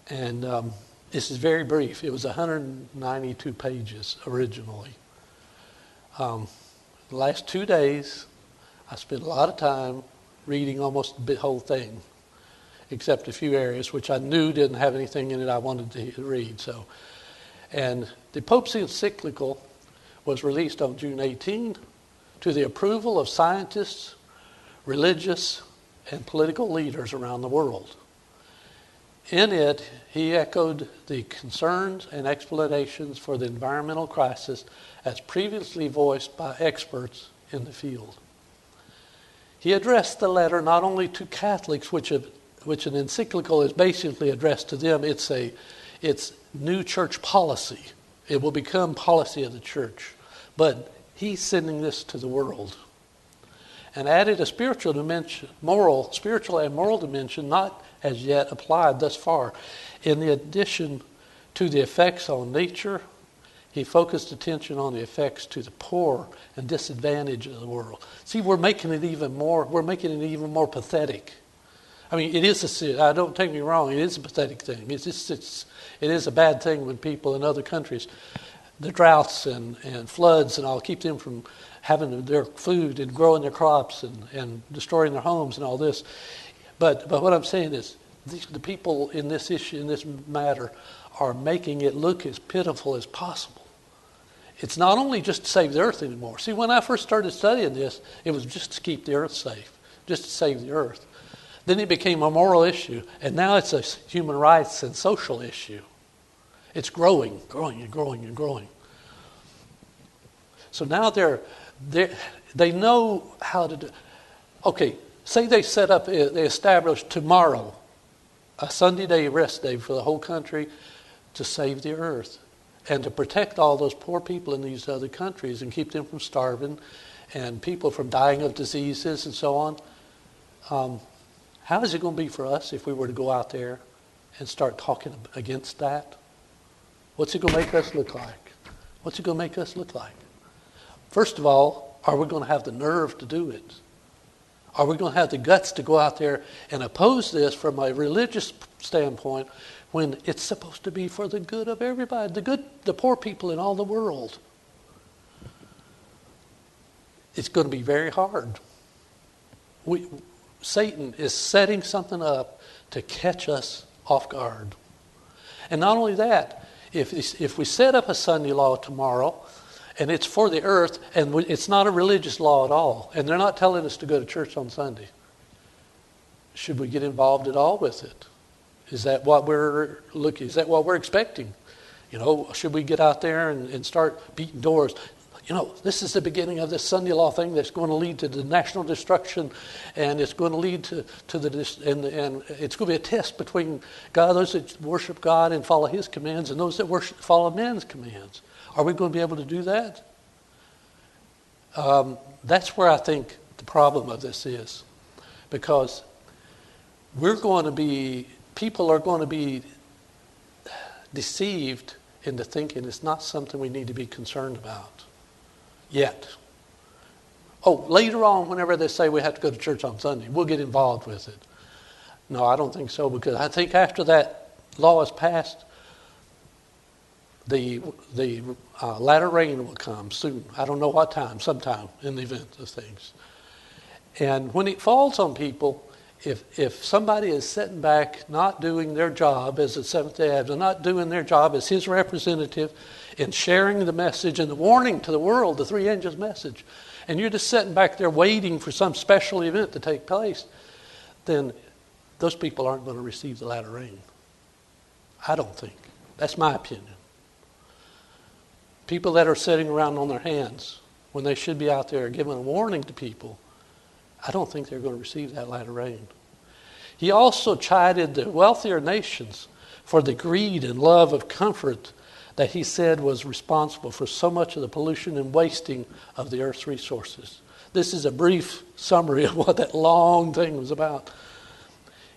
And this is very brief. It was 192 pages originally. The last 2 days, I spent a lot of time reading almost the whole thing, except a few areas which I knew didn't have anything in it I wanted to read. And the Pope's encyclical was released on June 18 to the approval of scientists, religious, and political leaders around the world. In it, he echoed the concerns and explanations for the environmental crisis as previously voiced by experts in the field. He addressed the letter not only to Catholics, which an encyclical is basically addressed to them. It's new church policy. It will become policy of the church. But he's sending this to the world. and added a spiritual dimension, spiritual and moral dimension, not as yet applied thus far. In the addition to the effects on nature, he focused attention on the effects to the poor and disadvantaged of the world. See, we're making it even more pathetic. I mean, it is don't take me wrong, it is a pathetic thing. It is a bad thing when people in other countries, the droughts and floods and all, keep them from having their food and growing their crops and destroying their homes and all this. But what I'm saying is, the people in this issue, in this matter, are making it look as pitiful as possible. It's not only just to save the earth anymore. See, when I first started studying this, it was just to keep the earth safe, just to save the earth. Then it became a moral issue, and now it's a human rights and social issue. It's growing and growing and growing. So now they know how to do. Okay, say they establish tomorrow a Sunday day rest day for the whole country to save the earth and to protect all those poor people in these other countries and keep them from starving and people from dying of diseases and so on. How is it going to be for us if we were to go out there and start talking against that? What's it going to make us look like? What's it going to make us look like? First of all, are we going to have the nerve to do it? Are we going to have the guts to go out there and oppose this from a religious standpoint when it's supposed to be for the good of everybody, the poor people in all the world? It's going to be very hard. Satan is setting something up to catch us off guard. And not only that, if we set up a Sunday law tomorrow, and it's for the earth, and it's not a religious law at all, and they're not telling us to go to church on Sunday, should we get involved at all with it? Is that what we're looking? Is that what we're expecting? Should we get out there and start beating doors? This is the beginning of this Sunday law thing that's going to lead to the national destruction, and it's going to lead to and it's going to be a test between those that worship God and follow His commands, and those that follow man's commands. Are we going to be able to do that? That's where I think the problem of this is, because people are going to be deceived into thinking it's not something we need to be concerned about yet. Oh, later on, whenever they say we have to go to church on Sunday, we'll get involved with it. No, I don't think so, because I think after that law is passed, the latter rain will come soon. I don't know what time, sometime in the event of things. And when it falls on people, if somebody is sitting back, not doing their job as a Seventh-day Adventist, not doing their job as His representative in sharing the message and the warning to the world, the three angels' message, and you're just sitting back there waiting for some special event to take place, then those people aren't going to receive the latter rain. I don't think. That's my opinion. People that are sitting around on their hands when they should be out there giving a warning to people, I don't think they're going to receive that latter rain. He also chided the wealthier nations for the greed and love of comfort that he said was responsible for so much of the pollution and wasting of the earth's resources. This is a brief summary of what that long thing was about.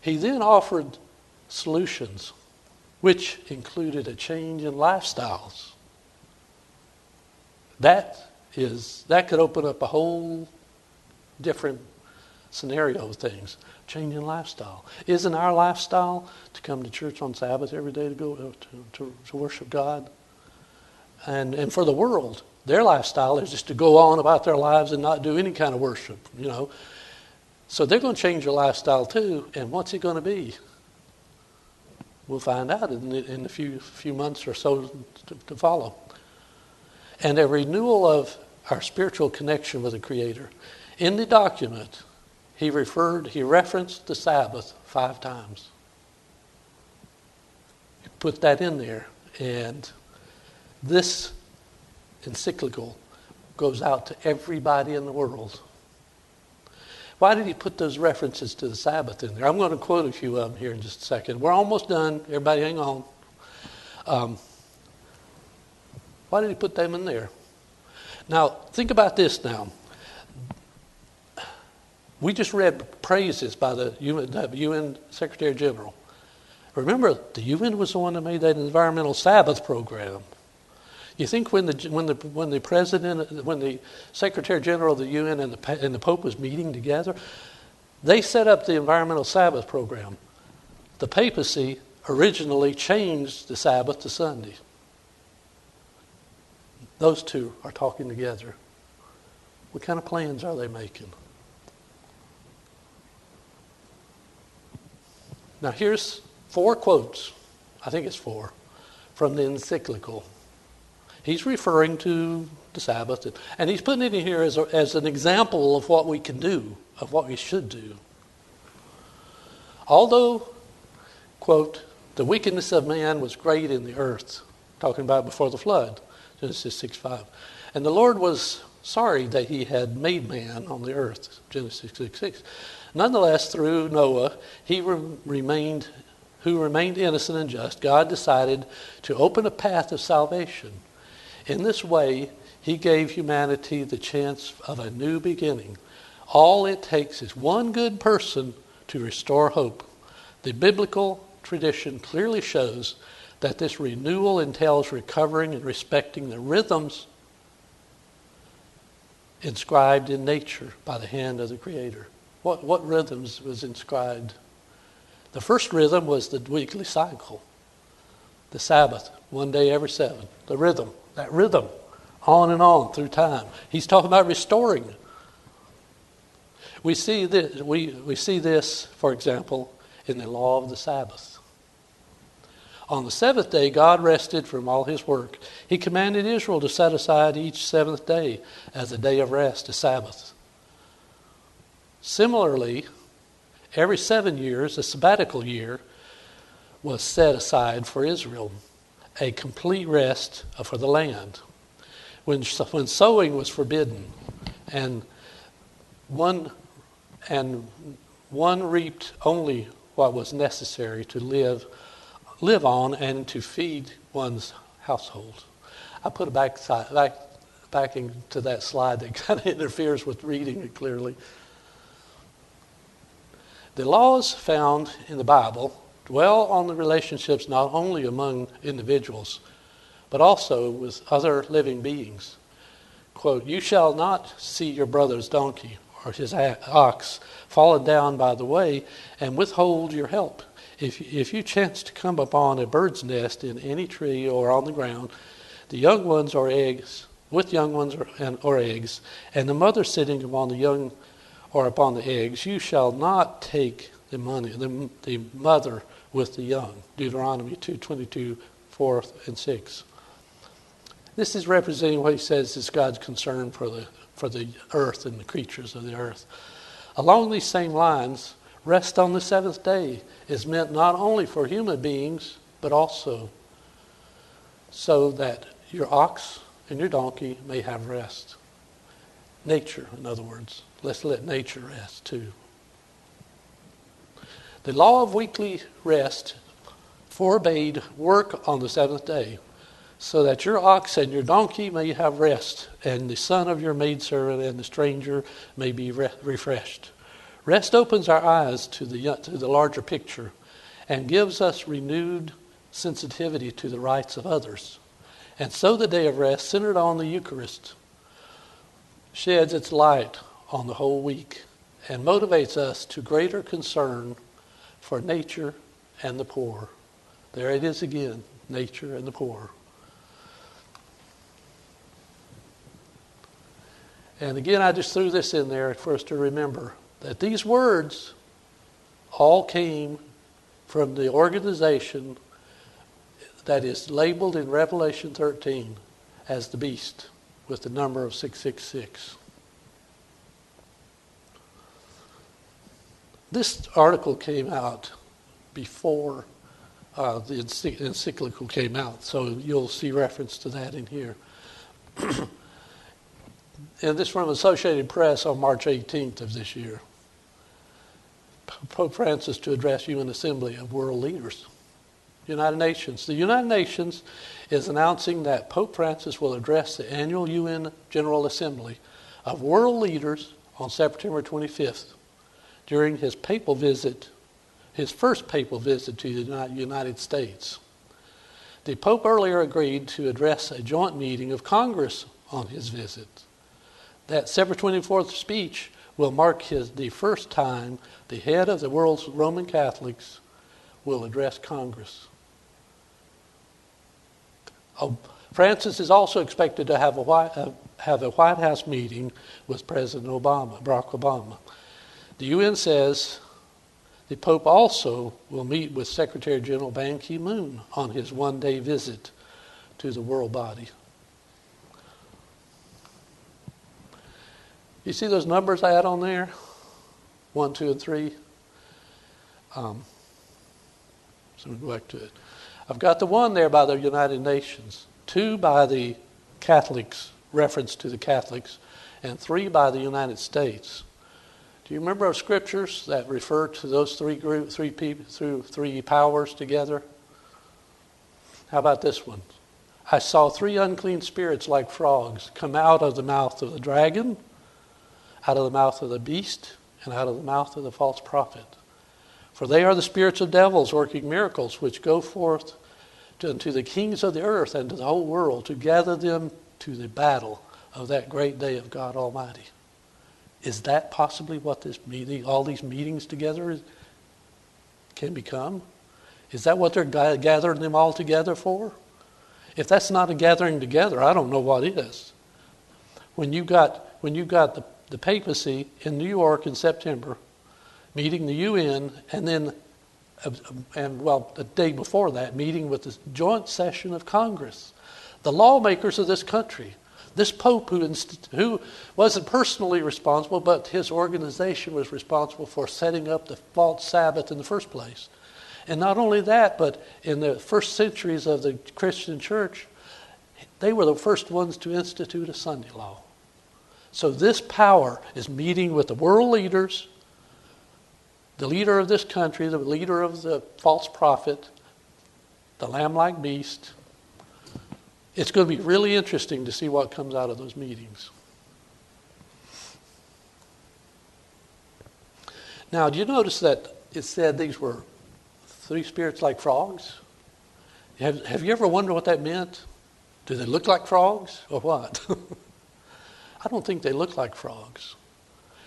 He then offered solutions, which included a change in lifestyles. That could open up a whole different scenario of things. Changing lifestyle. Isn't our lifestyle to come to church on Sabbath every day to go to worship God? And for the world, their lifestyle is just to go on about their lives and not do any kind of worship, So they're going to change their lifestyle too. And what's it going to be? We'll find out in a few months or so to follow. And a renewal of our spiritual connection with the Creator. In the document, he referenced the Sabbath 5 times. He put that in there. And this encyclical goes out to everybody in the world. Why did he put those references to the Sabbath in there? I'm going to quote a few of them here in just a second. We're almost done. Everybody hang on. Why did he put them in there? Now, think about this now. We just read praises by the UN Secretary General. Remember, the UN was the one that made that environmental Sabbath program. You think when the president, when the Secretary General of the UN and the Pope was meeting together, they set up the environmental Sabbath program. The papacy originally changed the Sabbath to Sunday. Those two are talking together. What kind of plans are they making? Now here's 4 quotes, I think it's 4, from the encyclical. He's referring to the Sabbath, and he's putting it in here as an example of what we can do, of what we should do. Although, quote, the wickedness of man was great in the earth, talking about before the flood, Genesis 6:5. And the Lord was sorry that he had made man on the earth, Genesis 6:6. Nonetheless, through Noah, who remained innocent and just, God decided to open a path of salvation. In this way, he gave humanity the chance of a new beginning. All it takes is one good person to restore hope. The biblical tradition clearly shows that this renewal entails recovering and respecting the rhythms inscribed in nature by the hand of the Creator. What rhythms was inscribed? The first rhythm was the weekly cycle. The Sabbath, 1 day every 7. The rhythm, that rhythm, on and on through time. He's talking about restoring. We see this, for example, in the law of the Sabbath. On the 7th day, God rested from all his work. He commanded Israel to set aside each 7th day as a day of rest, a Sabbath. Similarly, every 7 years, a sabbatical year was set aside for Israel, a complete rest for the land. When sowing was forbidden, and one reaped only what was necessary to live on and to feed one's household. I put it back into that slide that kind of interferes with reading it clearly. The laws found in the Bible dwell on the relationships not only among individuals, but also with other living beings. Quote, you shall not see your brother's donkey or his ox fallen down by the way and withhold your help. If you chance to come upon a bird's nest in any tree or on the ground, the young ones or eggs, with young ones or eggs, and the mother sitting upon the young or upon the eggs, you shall not take the mother with the young. Deuteronomy 2:22, 4 and 6. This is representing what he says is God's concern for the earth and the creatures of the earth. Along these same lines, rest on the 7th day is meant not only for human beings, but also so that your ox and your donkey may have rest. Nature, in other words. Let's let nature rest too. The law of weekly rest forbade work on the 7th day, so that your ox and your donkey may have rest, and the son of your maidservant and the stranger may be refreshed. Rest opens our eyes to the larger picture and gives us renewed sensitivity to the rights of others. And so the day of rest, centered on the Eucharist, sheds its light on the whole week and motivates us to greater concern for nature and the poor. There it is again, nature and the poor. And again, I just threw this in there for us to remember that these words all came from the organization that is labeled in Revelation 13 as the beast with the number of 666. This article came out before the encyclical came out, so you'll see reference to that in here. And this from Associated Press on March 18th of this year. Pope Francis to address UN Assembly of World Leaders. United Nations. The United Nations is announcing that Pope Francis will address the annual UN General Assembly of World Leaders on September 25th during his papal visit, his first papal visit to the United States. The Pope earlier agreed to address a joint meeting of Congress on his visit. That September 24th speech will mark the first time the head of the world's Roman Catholics will address Congress. Francis is also expected to have a White House meeting with President Barack Obama. The UN says the Pope also will meet with Secretary General Ban Ki-moon on his one-day visit to the world body. You see those numbers I had on there? 1, 2, and 3. So we'll go back to it. I've got the 1 there by the United Nations, 2 by the Catholics, reference to the Catholics, and 3 by the United States. Do you remember our scriptures that refer to those three powers together? How about this one? I saw 3 unclean spirits like frogs come out of the mouth of the dragon, out of the mouth of the beast, and out of the mouth of the false prophet. For they are the spirits of devils working miracles, which go forth unto the kings of the earth and to the whole world to gather them to the battle of that great day of God Almighty. Is that possibly what this meeting, all these meetings together can become? Is that what they're gathering them all together for? If that's not a gathering together, I don't know what is. When you got the papacy in New York in September, meeting the UN, and then, the day before that, meeting with the joint session of Congress, the lawmakers of this country, this Pope who wasn't personally responsible, but his organization was responsible for setting up the false Sabbath in the first place. And not only that, but in the first centuries of the Christian church, they were the first ones to institute a Sunday law. So this power is meeting with the world leaders, the leader of this country, the leader of the false prophet, the lamb-like beast. It's going to be really interesting to see what comes out of those meetings. Now, do you notice that it said these were 3 spirits like frogs? Have you ever wondered what that meant? Do they look like frogs or what? I don't think they look like frogs.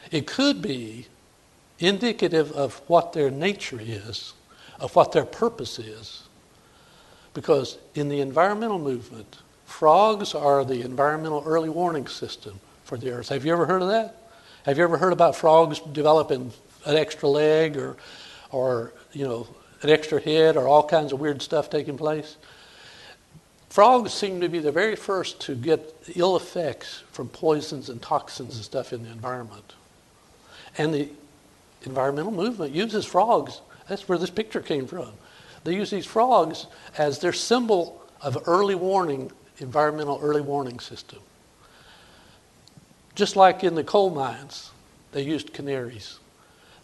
It could be indicative of what their nature is, of what their purpose is. Because in the environmental movement, frogs are the environmental early warning system for the earth. Have you ever heard of that? Have you ever heard about frogs developing an extra leg or an extra head or all kinds of weird stuff taking place? Frogs seem to be the very first to get ill effects from poisons and toxins and stuff in the environment. And the environmental movement uses frogs. That's where this picture came from. They use these frogs as their symbol of early warning, environmental early warning system. Just like in the coal mines, they used canaries.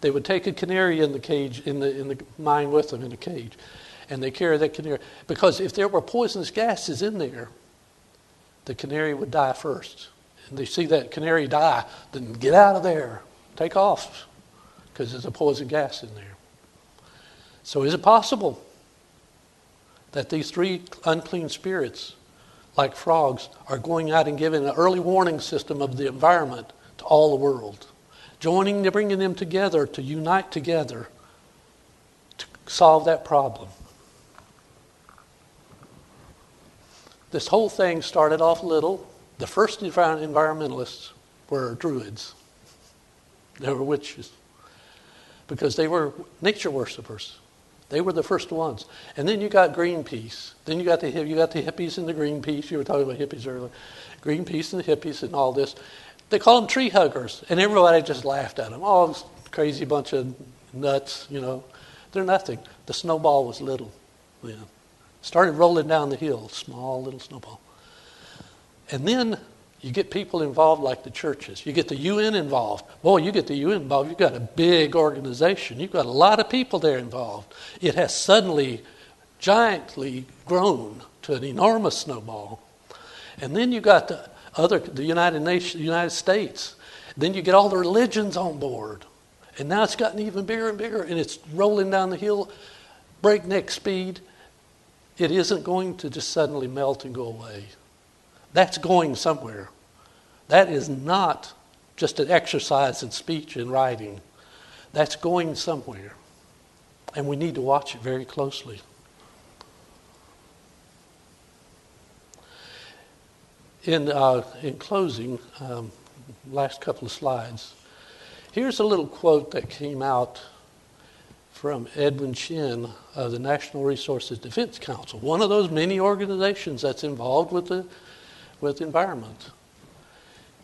They would take a canary in the cage, in the mine with them in a cage, and they carry that canary. Because if there were poisonous gases in there, the canary would die first. And they see that canary die, then get out of there, take off, because there's a poison gas in there. So is it possible that these 3 unclean spirits, like frogs, are going out and giving an early warning system of the environment to all the world, bringing them together to unite together to solve that problem? This whole thing started off little. The first environmentalists were druids. They were witches because they were nature worshipers. They were the first ones. And then you got Greenpeace. Then you got the hippies and the Greenpeace. You were talking about hippies earlier. Greenpeace and the hippies and all this. They call them tree huggers. And everybody just laughed at them. Oh, this crazy bunch of nuts, They're nothing. The snowball was little. Started rolling down the hill. Small little snowball. And then you get people involved like the churches. You get the UN involved. Boy, you get the UN involved, you've got a big organization. You've got a lot of people there involved. It has suddenly, giantly grown to an enormous snowball. And then you got the United States. Then you get all the religions on board. And now it's gotten even bigger and bigger, and it's rolling down the hill, breakneck speed. It isn't going to just suddenly melt and go away. That's going somewhere. That is not just an exercise in speech and writing. That's going somewhere. And we need to watch it very closely. In closing, last couple of slides, here's a little quote that came out from Edwin Chin of the National Resources Defense Council, one of those many organizations that's involved with environment.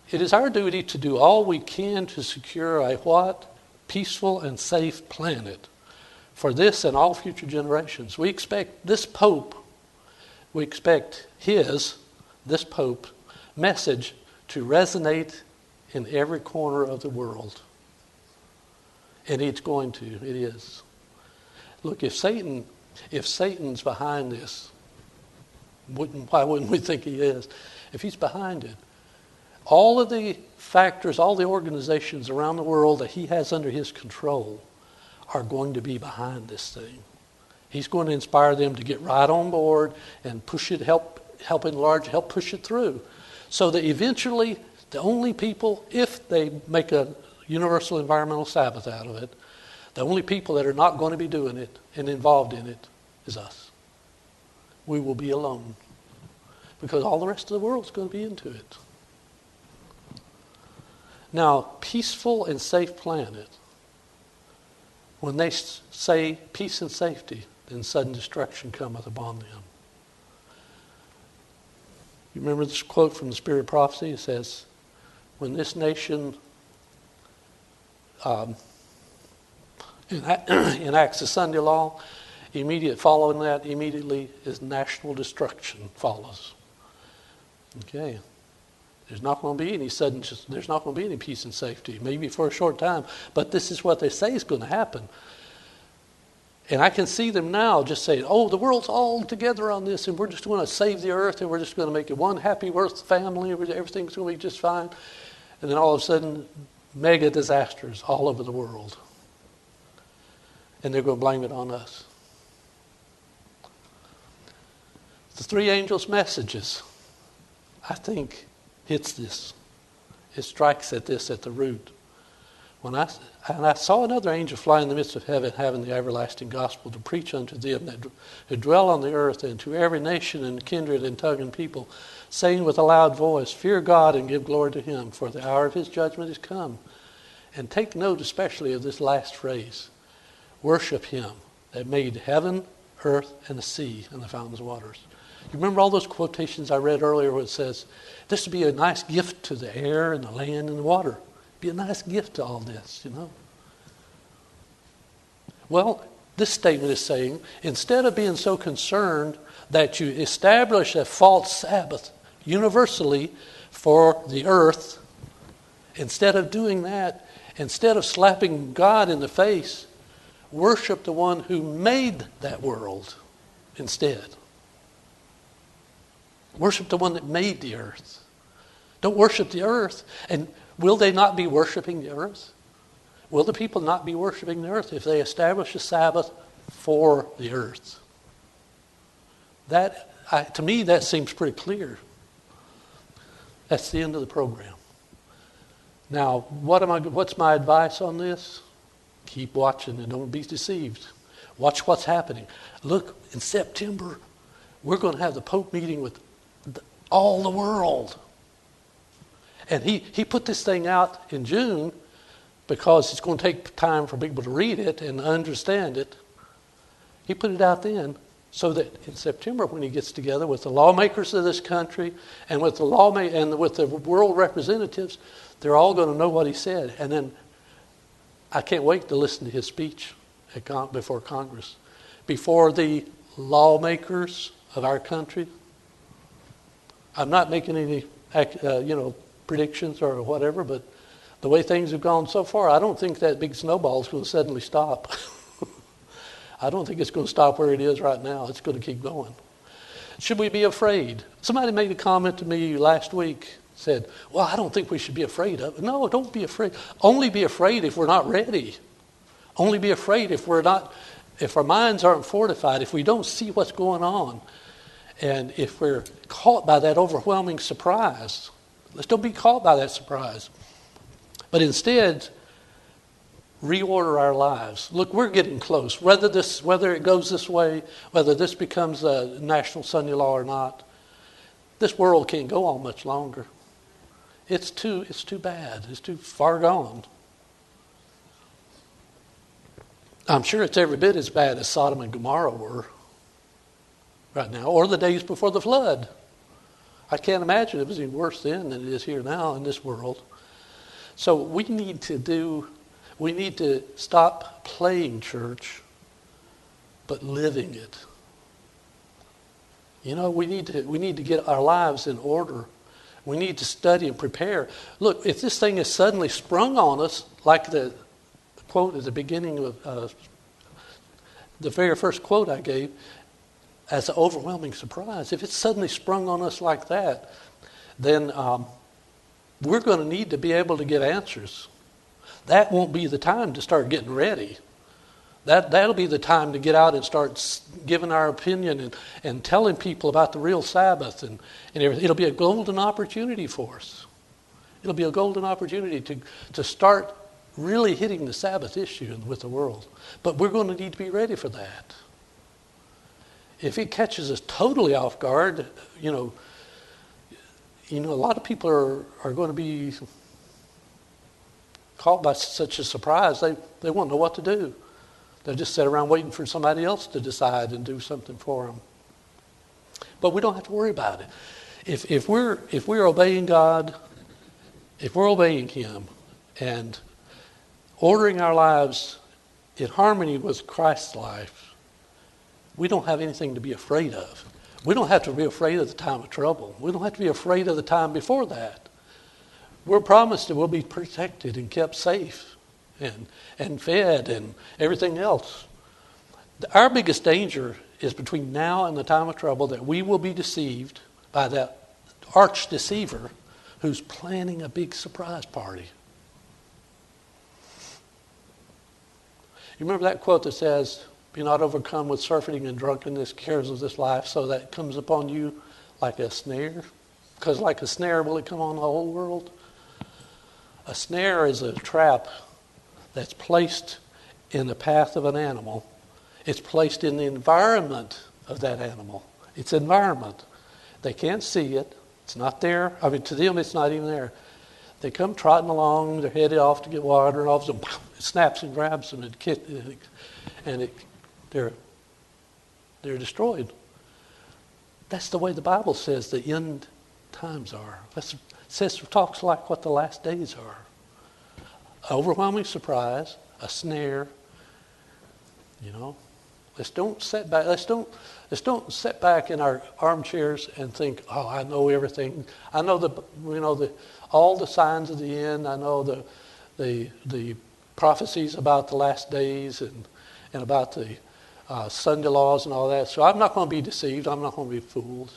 It is our duty to do all we can to secure a what? Peaceful and safe planet for this and all future generations. We expect this Pope, this Pope message to resonate in every corner of the world. And it's going to, it is. Look, if Satan's behind this, why wouldn't we think he is? If he's behind it, all of the factors, all the organizations around the world that he has under his control are going to be behind this thing. He's going to inspire them to get right on board and push it, help push it through. So that eventually the only people, if they make a universal environmental Sabbath out of it, the only people that are not going to be doing it and involved in it is us. We will be alone because all the rest of the world's going to be into it. Now, peaceful and safe planet, when they say peace and safety, then sudden destruction cometh upon them. You remember this quote from the Spirit of Prophecy? It says, when this nation enacts the Sunday law, following that immediately is national destruction follows. Okay. There's not going to be any there's not going to be any peace and safety, maybe for a short time, but this is what they say is going to happen. And I can see them now just saying, oh, the world's all together on this, and we're just going to save the earth, and we're just going to make it one happy earth family, everything's going to be just fine. And then all of a sudden, mega disasters all over the world. And they're going to blame it on us. The three angels' messages, I think, hits this. It strikes at this at the root. And I saw another angel fly in the midst of heaven, having the everlasting gospel to preach unto them who dwell on the earth, and to every nation and kindred and tongue and people, saying with a loud voice, fear God and give glory to him, for the hour of his judgment is come. And take note especially of this last phrase, worship him that made heaven, earth, and the sea, and the fountains of waters. You remember all those quotations I read earlier where it says, this would be a nice gift to the air and the land and the water. It'd be a nice gift to all this, you know. Well, this statement is saying, instead of being so concerned that you establish a false Sabbath universally for the earth, instead of doing that, instead of slapping God in the face, worship the one who made that world instead. Worship the one that made the earth. Don't worship the earth. And will they not be worshiping the earth? Will the people not be worshiping the earth if they establish a Sabbath for the earth? To me, that seems pretty clear. That's the end of the program. Now, what's my advice on this? Keep watching and don't be deceived. Watch what's happening. Look, in September, we're going to have the Pope meeting with all the world. And he put this thing out in June because it's going to take time for people to read it and understand it. He put it out then so that in September, when he gets together with the lawmakers of this country and with the with the world representatives, they're all going to know what he said. And then I can't wait to listen to his speech before Congress, before the lawmakers of our country. I'm not making any, predictions or whatever, but the way things have gone so far, I don't think that big snowball is going to suddenly stop. I don't think it's going to stop where it is right now. It's going to keep going. Should we be afraid? Somebody made a comment to me last week said, well, I don't think we should be afraid of it. No, don't be afraid. Only be afraid if we're not ready. Only be afraid if our minds aren't fortified, if we don't see what's going on, and if we're caught by that overwhelming surprise. Let's don't be caught by that surprise. But instead, reorder our lives. Look, we're getting close. Whether it goes this way, whether this becomes a national Sunday law or not, this world can't go on much longer. It's too bad. It's too far gone. I'm sure it's every bit as bad as Sodom and Gomorrah were right now, or the days before the flood. I can't imagine it was any worse then than it is here now in this world. So we need to stop playing church, but living it. You know, we need to get our lives in order. We need to study and prepare. Look, if this thing is suddenly sprung on us, like the quote at the beginning of the very first quote I gave, as an overwhelming surprise, if it's suddenly sprung on us like that, then we're going to need to be able to give answers. That won't be the time to start getting ready. That'll be the time to get out and start giving our opinion and telling people about the real Sabbath and everything. It'll be a golden opportunity for us. It'll be a golden opportunity to start really hitting the Sabbath issue with the world. But we're going to need to be ready for that. If it catches us totally off guard, you know, a lot of people are going to be caught by such a surprise. They won't know what to do. They'll just sit around waiting for somebody else to decide and do something for them. But we don't have to worry about it. If we're obeying God, if we're obeying Him and ordering our lives in harmony with Christ's life, we don't have anything to be afraid of. We don't have to be afraid of the time of trouble. We don't have to be afraid of the time before that. We're promised that we'll be protected and kept safe and fed and everything else. Our biggest danger is between now and the time of trouble, that we will be deceived by that arch deceiver who's planning a big surprise party. You remember that quote that says, "Be not overcome with surfeiting and drunkenness, cares of this life, so that it comes upon you like a snare? Because like a snare will it come on the whole world?" A snare is a trap that's placed in the path of an animal. It's placed in the environment of that animal. Its environment. They can't see it. It's not there. I mean, to them, it's not even there. They come trotting along. They're headed off to get water, and all of a sudden, it snaps and grabs them, and they're destroyed. That's the way the Bible says the end times are. Talks like what the last days are. Overwhelming surprise, a snare. You know, let's don't sit back. Let's don't sit back in our armchairs and think, "Oh, I know everything. I know all the signs of the end. I know the prophecies about the last days and about the Sunday laws and all that. So I'm not going to be deceived. I'm not going to be fooled."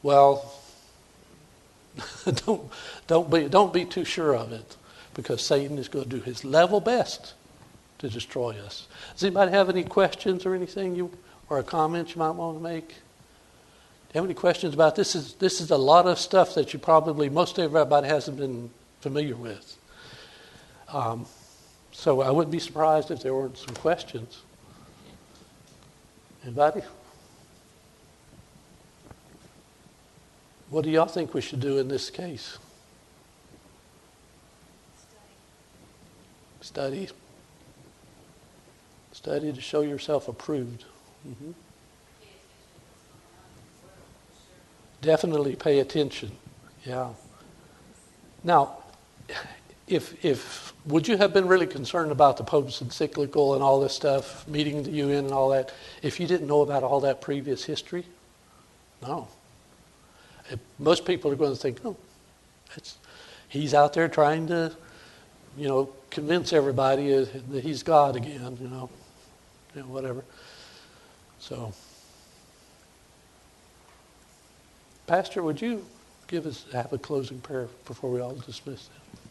Well, don't be too sure of it, because Satan is going to do his level best to destroy us. Does anybody have any questions or anything or a comment you might want to make? Do you have any questions about this? This is a lot of stuff that most everybody hasn't been familiar with. So I wouldn't be surprised if there weren't some questions. Anybody? What do y'all think we should do in this case? Study. Study to show yourself approved. Mm-hmm. Definitely pay attention. Yeah. Now, if would you have been really concerned about the Pope's encyclical and all this stuff, meeting the UN and all that, if you didn't know about all that previous history? No. Most people are going to think, "Oh, he's out there trying to, convince everybody that he's God again, whatever." So, Pastor, would you have a closing prayer before we all dismiss them.